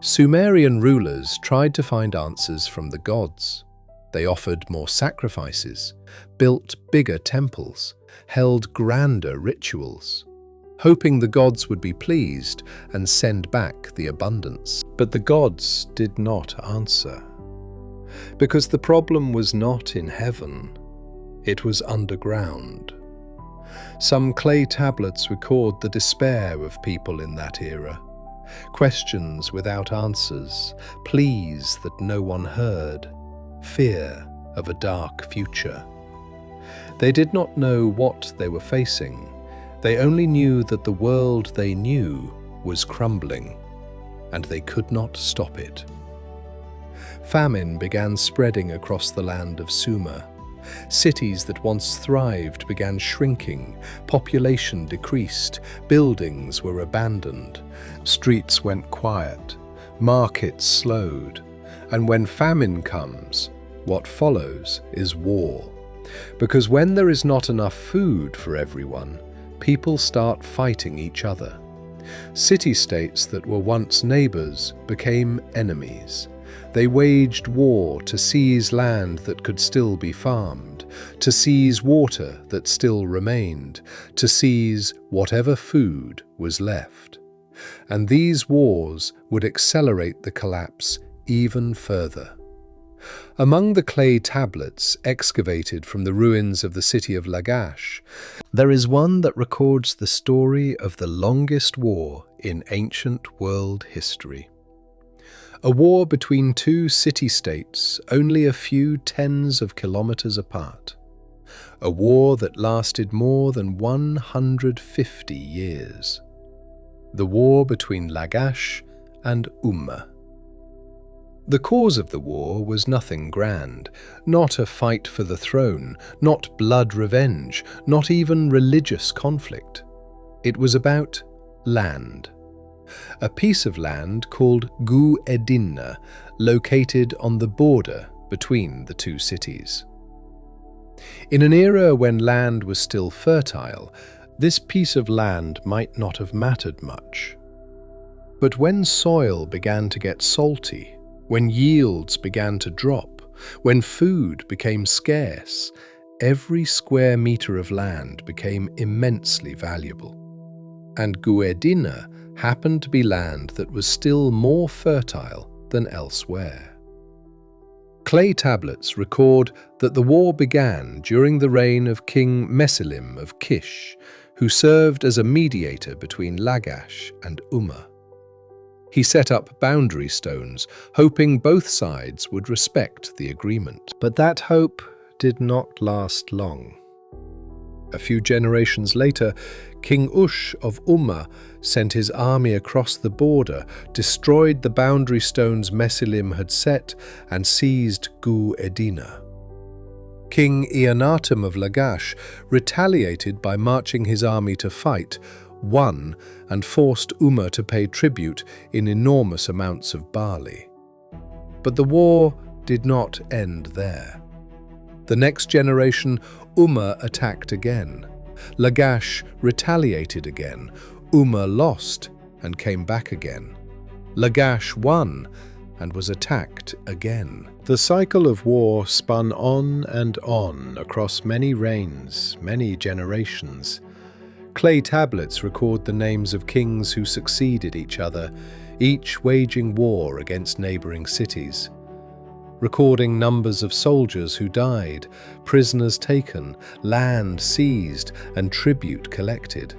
Sumerian rulers tried to find answers from the gods. They offered more sacrifices, built bigger temples, held grander rituals, hoping the gods would be pleased and send back the abundance. But the gods did not answer. Because the problem was not in heaven, it was underground. Some clay tablets record the despair of people in that era. Questions without answers, pleas that no one heard, fear of a dark future. They did not know what they were facing. They only knew that the world they knew was crumbling, and they could not stop it. Famine began spreading across the land of Sumer. Cities that once thrived began shrinking, population decreased, buildings were abandoned, streets went quiet, markets slowed, and when famine comes, what follows is war. Because when there is not enough food for everyone, people start fighting each other. City-states that were once neighbors became enemies. They waged war to seize land that could still be farmed, to seize water that still remained, to seize whatever food was left. And these wars would accelerate the collapse even further. Among the clay tablets excavated from the ruins of the city of Lagash, there is one that records the story of the longest war in ancient world history. A war between two city-states only a few tens of kilometers apart. A war that lasted more than 150 years. The war between Lagash and Umma. The cause of the war was nothing grand, not a fight for the throne, not blood revenge, not even religious conflict. It was about land. A piece of land called Gu Edinna, located on the border between the two cities. In an era when land was still fertile, this piece of land might not have mattered much. But when soil began to get salty, when yields began to drop, when food became scarce, every square meter of land became immensely valuable. And Gu Edinna happened to be land that was still more fertile than elsewhere. Clay tablets record that the war began during the reign of King Mesolim of Kish, who served as a mediator between Lagash and Umma. He set up boundary stones, hoping both sides would respect the agreement. But that hope did not last long. A few generations later, King Ush of Umma sent his army across the border, destroyed the boundary stones Mesolim had set, and seized Gu Edina. King Eonatum of Lagash retaliated by marching his army to fight, won, and forced Umma to pay tribute in enormous amounts of barley. But the war did not end there. The next generation, Umma attacked again. Lagash retaliated again. Umma lost and came back again. Lagash won and was attacked again. The cycle of war spun on and on across many reigns, many generations. Clay tablets record the names of kings who succeeded each other, each waging war against neighboring cities, recording numbers of soldiers who died, prisoners taken, land seized, and tribute collected.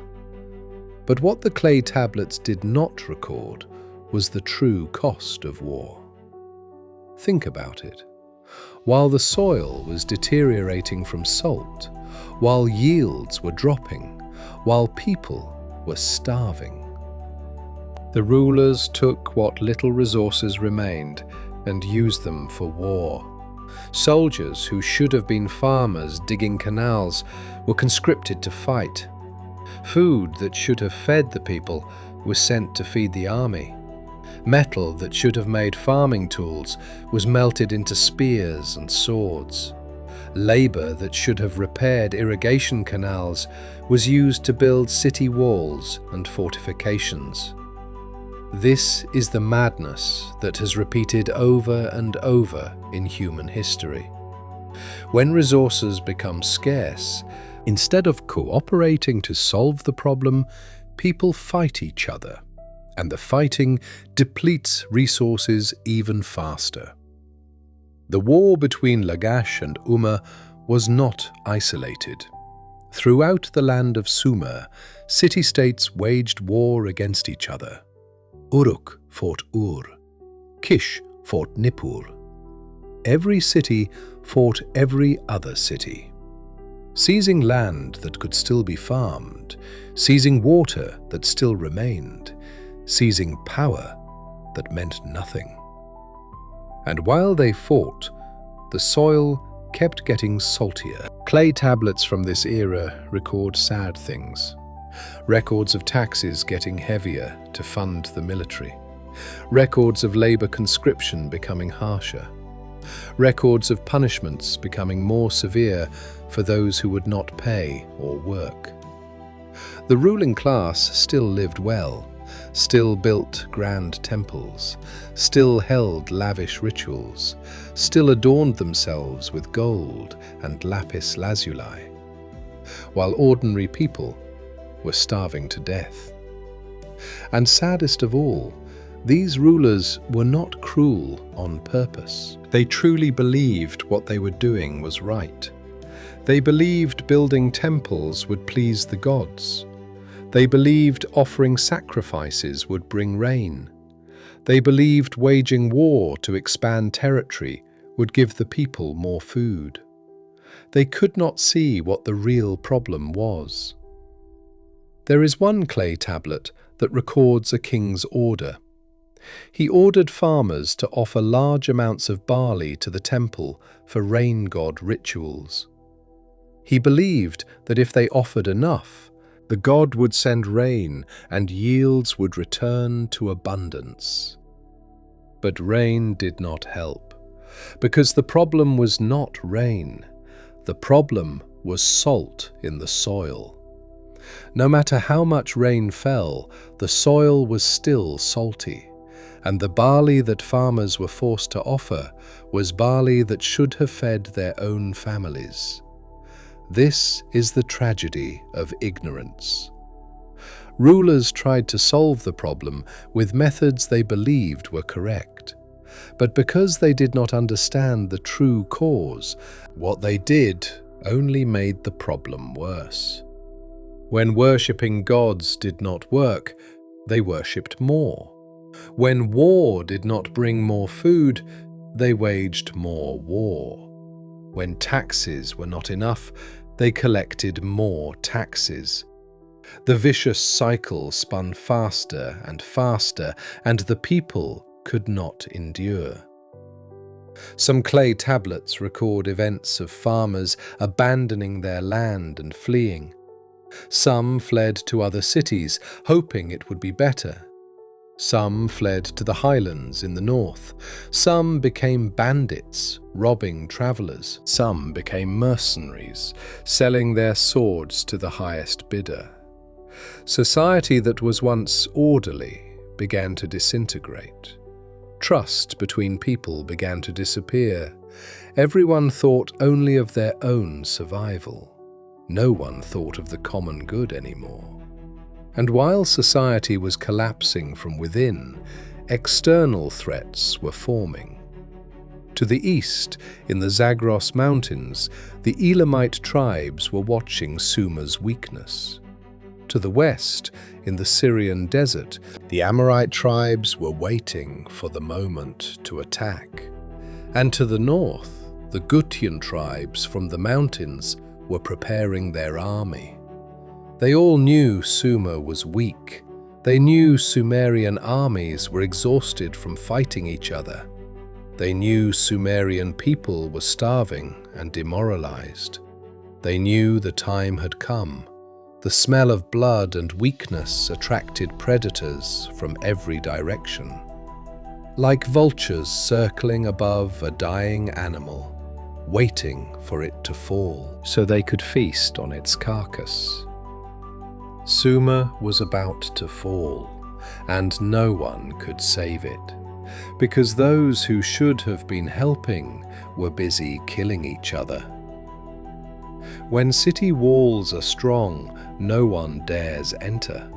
But what the clay tablets did not record was the true cost of war. Think about it. While the soil was deteriorating from salt, while yields were dropping, while people were starving, the rulers took what little resources remained and used them for war. Soldiers who should have been farmers digging canals were conscripted to fight. Food that should have fed the people was sent to feed the army. Metal that should have made farming tools was melted into spears and swords. Labor that should have repaired irrigation canals was used to build city walls and fortifications. This is the madness that has repeated over and over in human history. When resources become scarce, instead of cooperating to solve the problem, people fight each other, and the fighting depletes resources even faster. The war between Lagash and Umma was not isolated. Throughout the land of Sumer, city-states waged war against each other. Uruk fought Ur. Kish fought Nippur. Every city fought every other city, seizing land that could still be farmed, seizing water that still remained, seizing power that meant nothing. And while they fought, the soil kept getting saltier. Clay tablets from this era record sad things. Records of taxes getting heavier to fund the military. Records of labor conscription becoming harsher. Records of punishments becoming more severe for those who would not pay or work. The ruling class still lived well, still built grand temples, still held lavish rituals, still adorned themselves with gold and lapis lazuli, while ordinary people were starving to death. And saddest of all, these rulers were not cruel on purpose. They truly believed what they were doing was right. They believed building temples would please the gods. They believed offering sacrifices would bring rain. They believed waging war to expand territory would give the people more food. They could not see what the real problem was. There is one clay tablet that records a king's order. He ordered farmers to offer large amounts of barley to the temple for rain god rituals. He believed that if they offered enough, the god would send rain and yields would return to abundance. But rain did not help, because the problem was not rain. The problem was salt in the soil. No matter how much rain fell, the soil was still salty, and the barley that farmers were forced to offer was barley that should have fed their own families. This is the tragedy of ignorance. Rulers tried to solve the problem with methods they believed were correct, But because they did not understand the true cause, what they did only made the problem worse. When worshipping gods did not work, they worshipped more. When war did not bring more food, they waged more war. When taxes were not enough, they collected more taxes. The vicious cycle spun faster and faster, and the people could not endure. Some clay tablets record events of farmers abandoning their land and fleeing. Some fled to other cities, hoping it would be better. Some fled to the highlands in the north. Some became bandits, robbing travelers. Some became mercenaries, selling their swords to the highest bidder. Society that was once orderly began to disintegrate. Trust between people began to disappear. Everyone thought only of their own survival. No one thought of the common good anymore. And while society was collapsing from within, external threats were forming. To the east, in the Zagros Mountains, the Elamite tribes were watching Sumer's weakness. To the west, in the Syrian desert, the Amorite tribes were waiting for the moment to attack. And to the north, the Gutian tribes from the mountains were preparing their army. They all knew Sumer was weak. They knew Sumerian armies were exhausted from fighting each other. They knew Sumerian people were starving and demoralized. They knew the time had come. The smell of blood and weakness attracted predators from every direction. Like vultures circling above a dying animal, waiting for it to fall so they could feast on its carcass. Sumer was about to fall, and no one could save it, because those who should have been helping were busy killing each other. When city walls are strong, no one dares enter.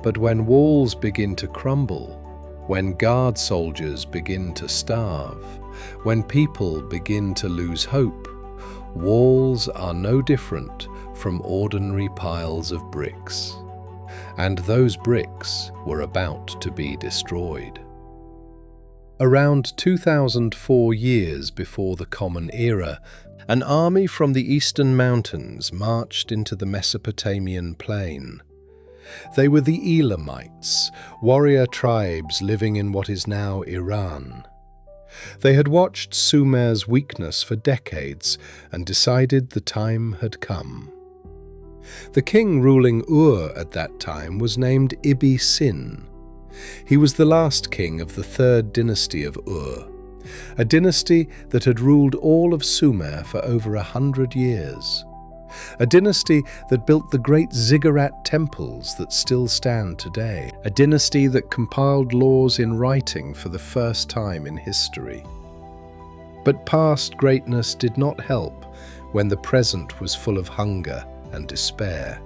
But when walls begin to crumble, when guard soldiers begin to starve, when people begin to lose hope, walls are no different from ordinary piles of bricks. And those bricks were about to be destroyed. Around 2004 years before the Common Era, an army from the eastern mountains marched into the Mesopotamian plain. They were the Elamites, warrior tribes living in what is now Iran. They had watched Sumer's weakness for decades and decided the time had come. The king ruling Ur at that time was named Ibi-Sin. He was the last king of the third dynasty of Ur, a dynasty that had ruled all of Sumer for over 100 years. A dynasty that built the great ziggurat temples that still stand today. A dynasty that compiled laws in writing for the first time in history. But past greatness did not help when the present was full of hunger and despair.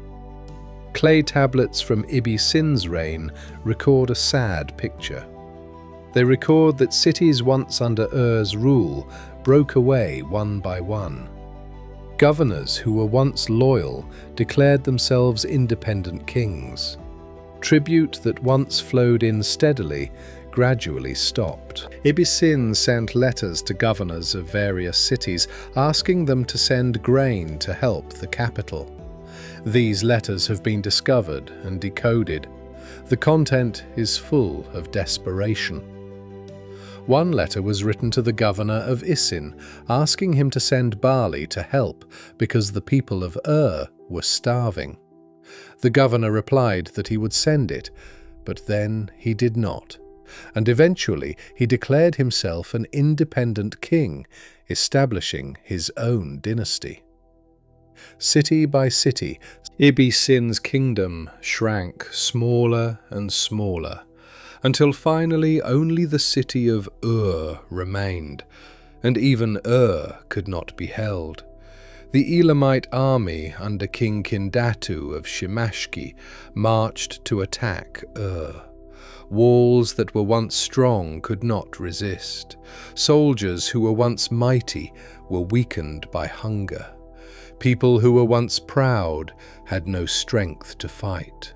Clay tablets from Ibi-Sin's reign record a sad picture. They record that cities once under Ur's rule broke away one by one. Governors who were once loyal declared themselves independent kings. Tribute that once flowed in steadily gradually stopped. Ibi-Sin sent letters to governors of various cities asking them to send grain to help the capital. These letters have been discovered and decoded. The content is full of desperation. One letter was written to the governor of Isin, asking him to send barley to help because the people of Ur were starving. The governor replied that he would send it, but then he did not, and eventually he declared himself an independent king, establishing his own dynasty. City by city, Ibi-Sin's kingdom shrank smaller and smaller, until finally only the city of Ur remained, and even Ur could not be held. The Elamite army under King Kindatu of Shimashki marched to attack Ur. Walls that were once strong could not resist. Soldiers who were once mighty were weakened by hunger. People who were once proud had no strength to fight.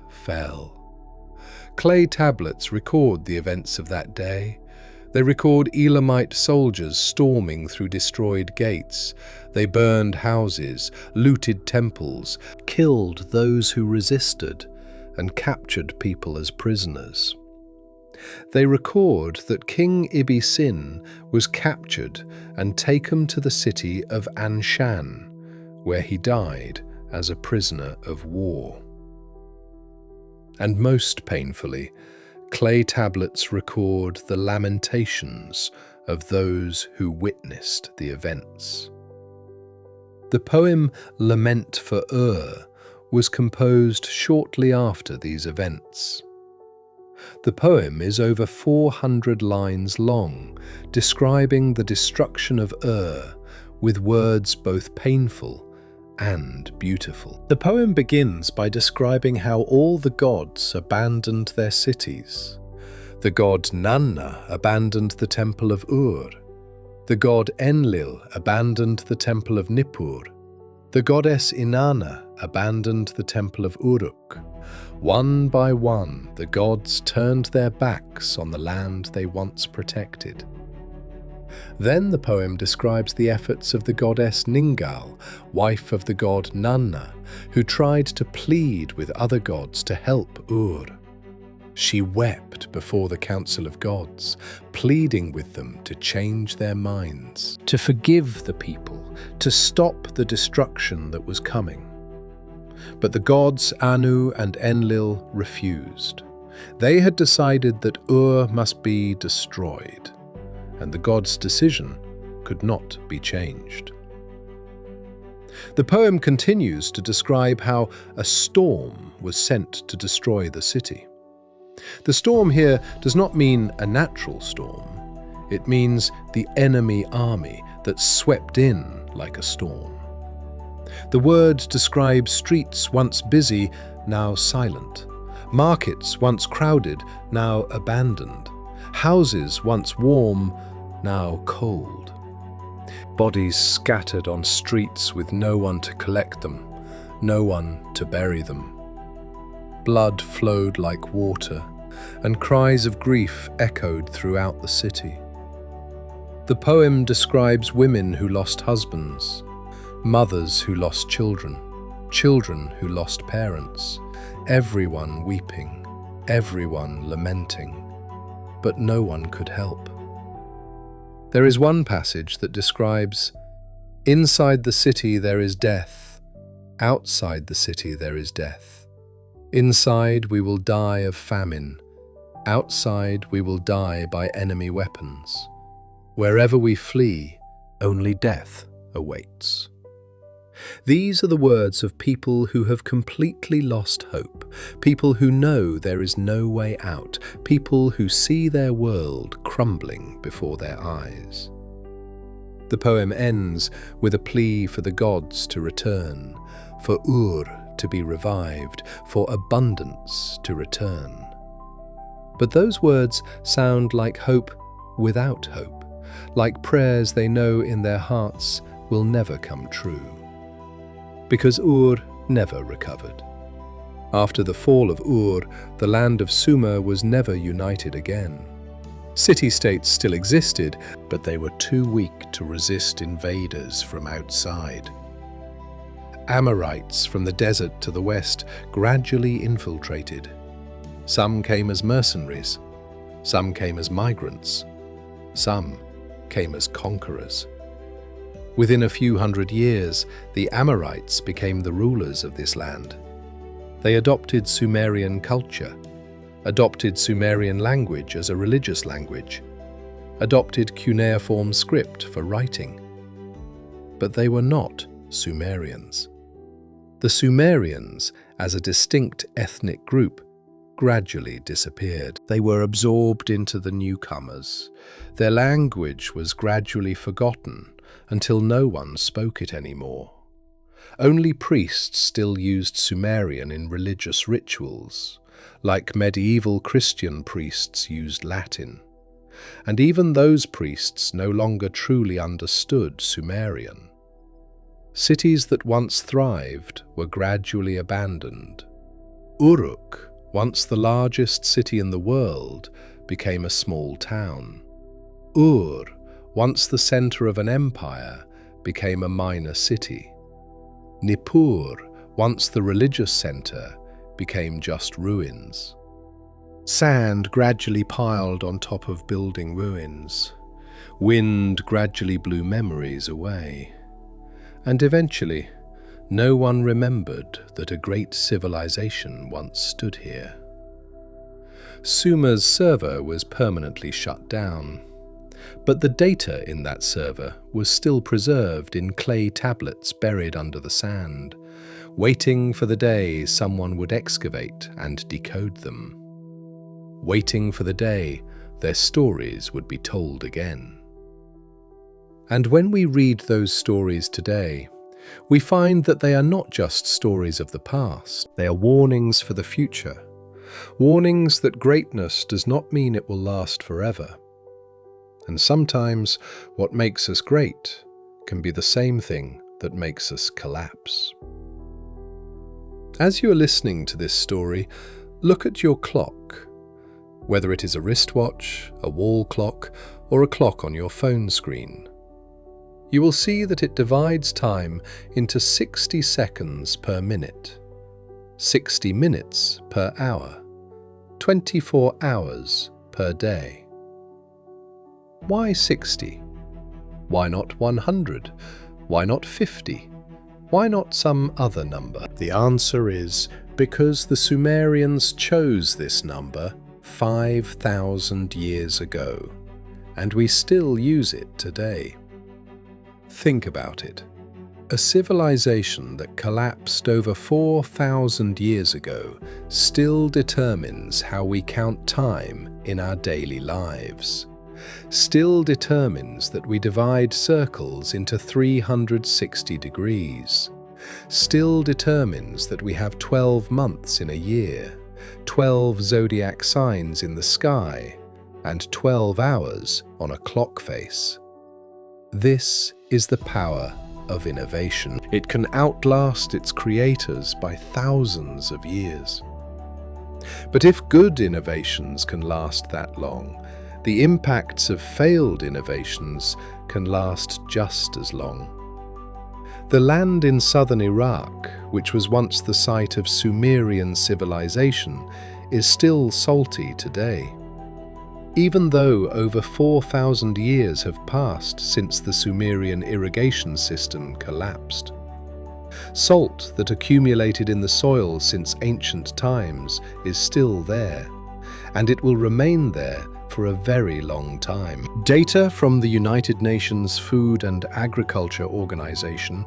Fell. Clay tablets record the events of that day. They record Elamite soldiers storming through destroyed gates. They burned houses, looted temples, killed those who resisted, and captured people as prisoners. They record that King Ibbi-Sin was captured and taken to the city of Anshan, where he died as a prisoner of war. And most painfully, clay tablets record the lamentations of those who witnessed the events. The poem Lament for was composed shortly after these events. The poem is over 400 lines long, describing the destruction of with words both painful and beautiful. The poem begins by describing how all the gods abandoned their cities. The god Nanna abandoned the temple of The god Enlil abandoned the temple of Nippur. The goddess Inanna abandoned the temple of Uruk. One by one, the gods turned their backs on the land they once protected. Then the poem describes the efforts of the goddess Ningal, wife of the god Nanna, who tried to plead with other gods to help She wept before the council of gods, pleading with them to change their minds, to forgive the people, to stop the destruction that was coming. But the gods Anu and Enlil refused. They had decided that must be destroyed, and the gods' decision could not be changed. The poem continues to describe how a storm was sent to destroy the city. The storm here does not mean a natural storm. It means the enemy army that swept in like a storm. The word describes streets once busy, now silent. Markets once crowded, now abandoned. Houses once warm, now cold. Bodies scattered on streets with no one to collect them, no one to bury them. Blood flowed like water, and cries of grief echoed throughout the city. The poem describes women who lost husbands, mothers who lost children, children who lost parents, everyone weeping, everyone lamenting, but no one could help. There is one passage that describes, "Inside the city there is death, outside the city there is death. Inside we will die of famine, outside we will die by enemy weapons. Wherever we flee, only death awaits." These are the words of people who have completely lost hope, people who know there is no way out, people who see their world crumbling before their eyes. The poem ends with a plea for the gods to return, for to be revived, for abundance to return. But those words sound like hope without hope, like prayers they know in their hearts will never come true. Because never recovered. After the fall of the land of Sumer was never united again. City-states still existed, but they were too weak to resist invaders from outside. Amorites from the desert to the west gradually infiltrated. Some came as mercenaries, some came as migrants, some came as conquerors. Within a few hundred years, the Amorites became the rulers of this land. They adopted Sumerian culture, adopted Sumerian language as a religious language, adopted Cuneiform script for writing. But they were not Sumerians. The Sumerians, as a distinct ethnic group, gradually disappeared. They were absorbed into the newcomers. Their language was gradually forgotten until no one spoke it anymore. Only priests still used Sumerian in religious rituals. Like medieval Christian priests used Latin. And even those priests no longer truly understood Sumerian. Cities that once thrived were gradually abandoned. Uruk, once the largest city in the world, became a small town. Ur, once the center of an empire, became a minor city. Nippur, once the religious center, became just ruins. Sand gradually piled on top of building ruins. Wind gradually blew memories away. And eventually, no one remembered that a great civilization once stood here. Sumer's server was permanently shut down, but the data in that server was still preserved in clay tablets buried under the sand, waiting for the day someone would excavate and decode them. Waiting for the day their stories would be told again. And when we read those stories today, we find that they are not just stories of the past. They are warnings for the future. Warnings that greatness does not mean it will last forever. And sometimes what makes us great can be the same thing that makes us collapse. As you are listening to this story, look at your clock. Whether it is a wristwatch, a wall clock, or a clock on your phone screen. You will see that it divides time into 60 seconds per minute, 60 minutes per hour, 24 hours per day. Why 60? Why not 100? Why not 50? Why not some other number? The answer is because the Sumerians chose this number 5,000 years ago, and we still use it today. Think about it. A civilization that collapsed over 4,000 years ago still determines how we count time in our daily lives. Still determines that we divide circles into 360 degrees. Still determines that we have 12 months in a year, 12 zodiac signs in the sky, and 12 hours on a clock face. This is the power of innovation. It can outlast its creators by thousands of years. But if good innovations can last that long, the impacts of failed innovations can last just as long. The land in southern Iraq, which was once the site of Sumerian civilization, is still salty today. Even though over 4,000 years have passed since the Sumerian irrigation system collapsed. Salt that accumulated in the soil since ancient times is still there, and it will remain there for a very long time. Data from the United Nations Food and Agriculture Organization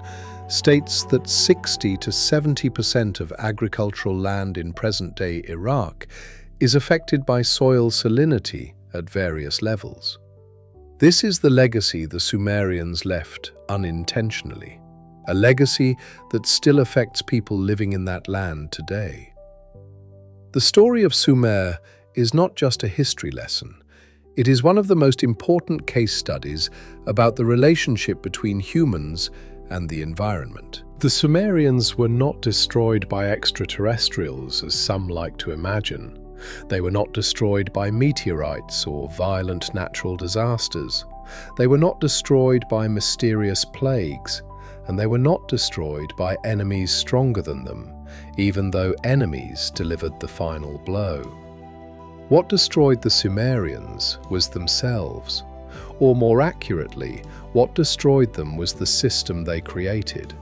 states that 60 to 70% of agricultural land in present-day Iraq is affected by soil salinity at various levels. This is the legacy the Sumerians left unintentionally, a legacy that still affects people living in that land today. The story of Sumer is not just a history lesson. It is one of the most important case studies about the relationship between humans and the environment. The Sumerians were not destroyed by extraterrestrials, as some like to imagine. They were not destroyed by meteorites or violent natural disasters. They were not destroyed by mysterious plagues, and they were not destroyed by enemies stronger than them, even though enemies delivered the final blow. What destroyed the Sumerians was themselves, or more accurately, what destroyed them was the system they created,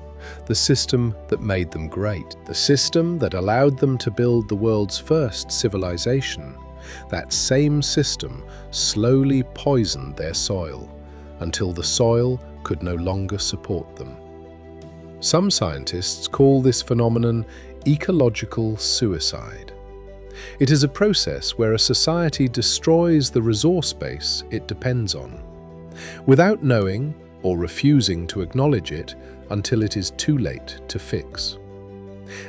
the system that made them great, the system that allowed them to build the world's first civilization. That same system slowly poisoned their soil, until the soil could no longer support them. Some scientists call this phenomenon ecological suicide. It is a process where a society destroys the resource base it depends on, without knowing or refusing to acknowledge it until it is too late to fix.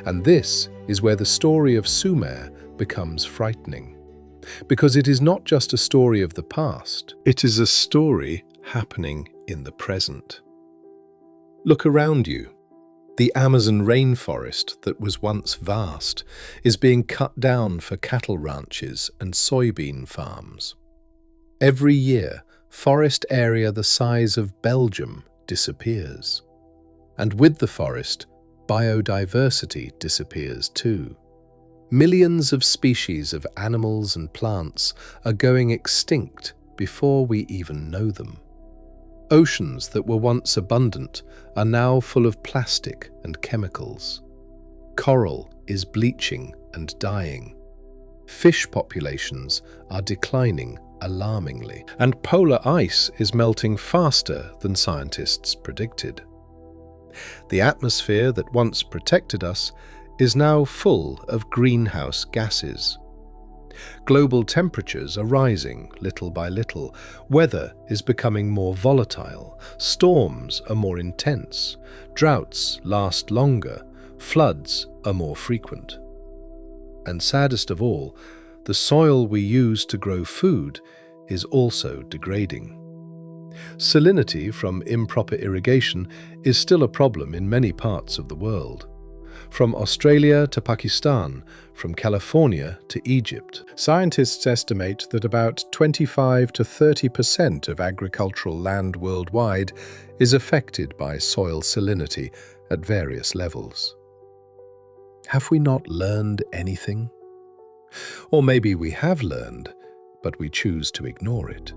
And this is where the story of Sumer becomes frightening. Because it is not just a story of the past, it is a story happening in the present. Look around you. The Amazon rainforest that was once vast is being cut down for cattle ranches and soybean farms. Every year, forest area the size of Belgium disappears. And with the forest, biodiversity disappears too. Millions of species of animals and plants are going extinct before we even know them. Oceans that were once abundant are now full of plastic and chemicals. Coral is bleaching and dying. Fish populations are declining alarmingly. And polar ice is melting faster than scientists predicted. The atmosphere that once protected us is now full of greenhouse gases. Global temperatures are rising little by little. Weather is becoming more volatile. Storms are more intense. Droughts last longer. Floods are more frequent. And saddest of all, the soil we use to grow food is also degrading. Salinity from improper irrigation is still a problem in many parts of the world. From Australia to Pakistan, from California to Egypt. Scientists estimate that about 25 to 30% of agricultural land worldwide is affected by soil salinity at various levels. Have we not learned anything? Or maybe we have learned, but we choose to ignore it.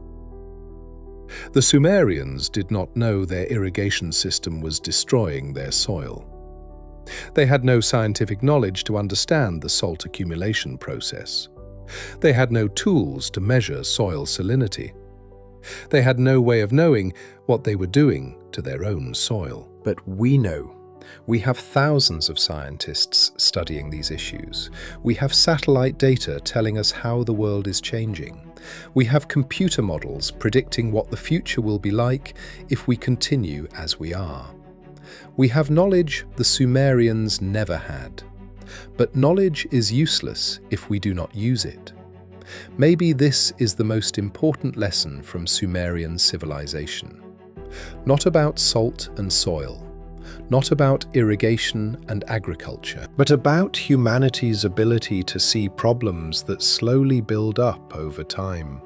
The Sumerians did not know their irrigation system was destroying their soil. They had no scientific knowledge to understand the salt accumulation process. They had no tools to measure soil salinity. They had no way of knowing what they were doing to their own soil. But we know. We have thousands of scientists studying these issues. We have satellite data telling us how the world is changing. We have computer models predicting what the future will be like if we continue as we are. We have knowledge the Sumerians never had. But knowledge is useless if we do not use it. Maybe this is the most important lesson from Sumerian civilization. Not about salt and soil, not about irrigation and agriculture, but about humanity's ability to see problems that slowly build up over time.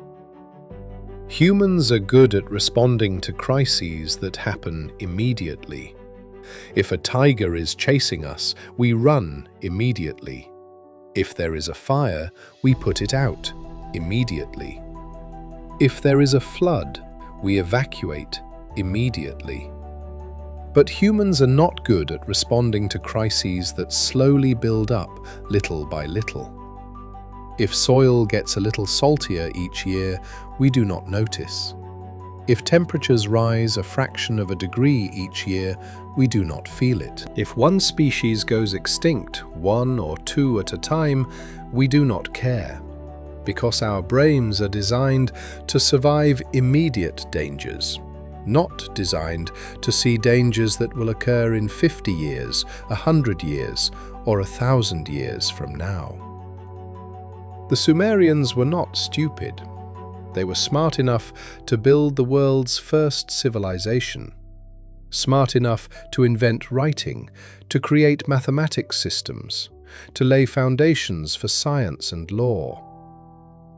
Humans are good at responding to crises that happen immediately. If a tiger is chasing us, we run immediately. If there is a fire, we put it out immediately. If there is a flood, we evacuate immediately. But humans are not good at responding to crises that slowly build up little by little. If soil gets a little saltier each year, we do not notice. If temperatures rise a fraction of a degree each year, we do not feel it. If one species goes extinct, 1 or 2 at a time, we do not care, because our brains are designed to survive immediate dangers, not designed to see dangers that will occur in 50 years, 100 years, or 1,000 years from now. The Sumerians were not stupid. They were smart enough to build the world's first civilization, smart enough to invent writing, to create mathematics systems, to lay foundations for science and law.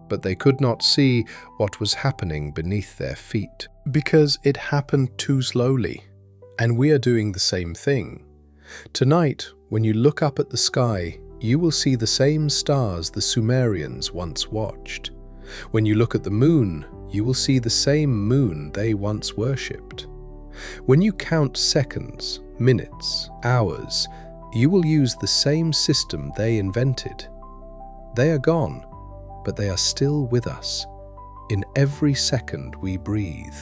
But they could not see what was happening beneath their feet, because it happened too slowly, and we are doing the same thing. Tonight, when you look up at the sky, you will see the same stars the Sumerians once watched. When you look at the moon, you will see the same moon they once worshipped. When you count seconds, minutes, hours, you will use the same system they invented. They are gone, but they are still with us, in every second we breathe.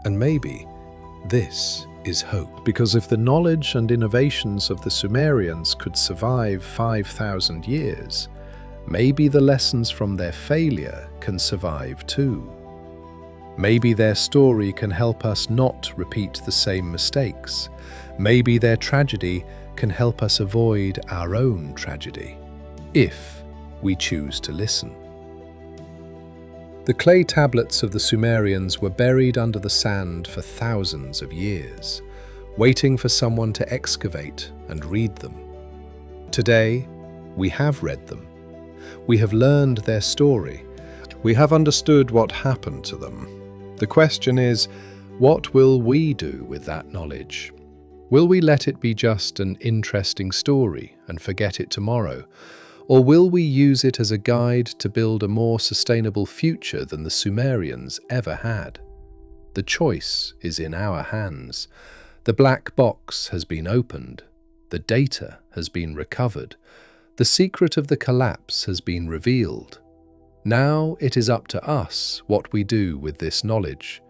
And maybe this is hope. Because if the knowledge and innovations of the Sumerians could survive 5,000 years, maybe the lessons from their failure can survive too. Maybe their story can help us not repeat the same mistakes. Maybe their tragedy can help us avoid our own tragedy. If we choose to listen. The clay tablets of the Sumerians were buried under the sand for thousands of years, waiting for someone to excavate and read them. Today, we have read them. We have learned their story. We have understood what happened to them. The question is, what will we do with that knowledge? Will we let it be just an interesting story and forget it tomorrow? Or will we use it as a guide to build a more sustainable future than the Sumerians ever had? The choice is in our hands. The black box has been opened. The data has been recovered. The secret of the collapse has been revealed. Now it is up to us what we do with this knowledge.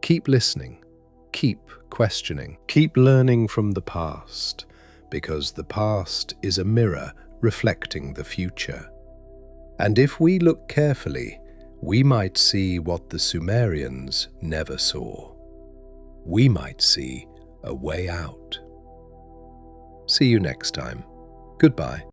Keep listening. Keep questioning. Keep learning from the past, because the past is a mirror reflecting the future. And if we look carefully, we might see what the Sumerians never saw. We might see a way out. See you next time. Goodbye.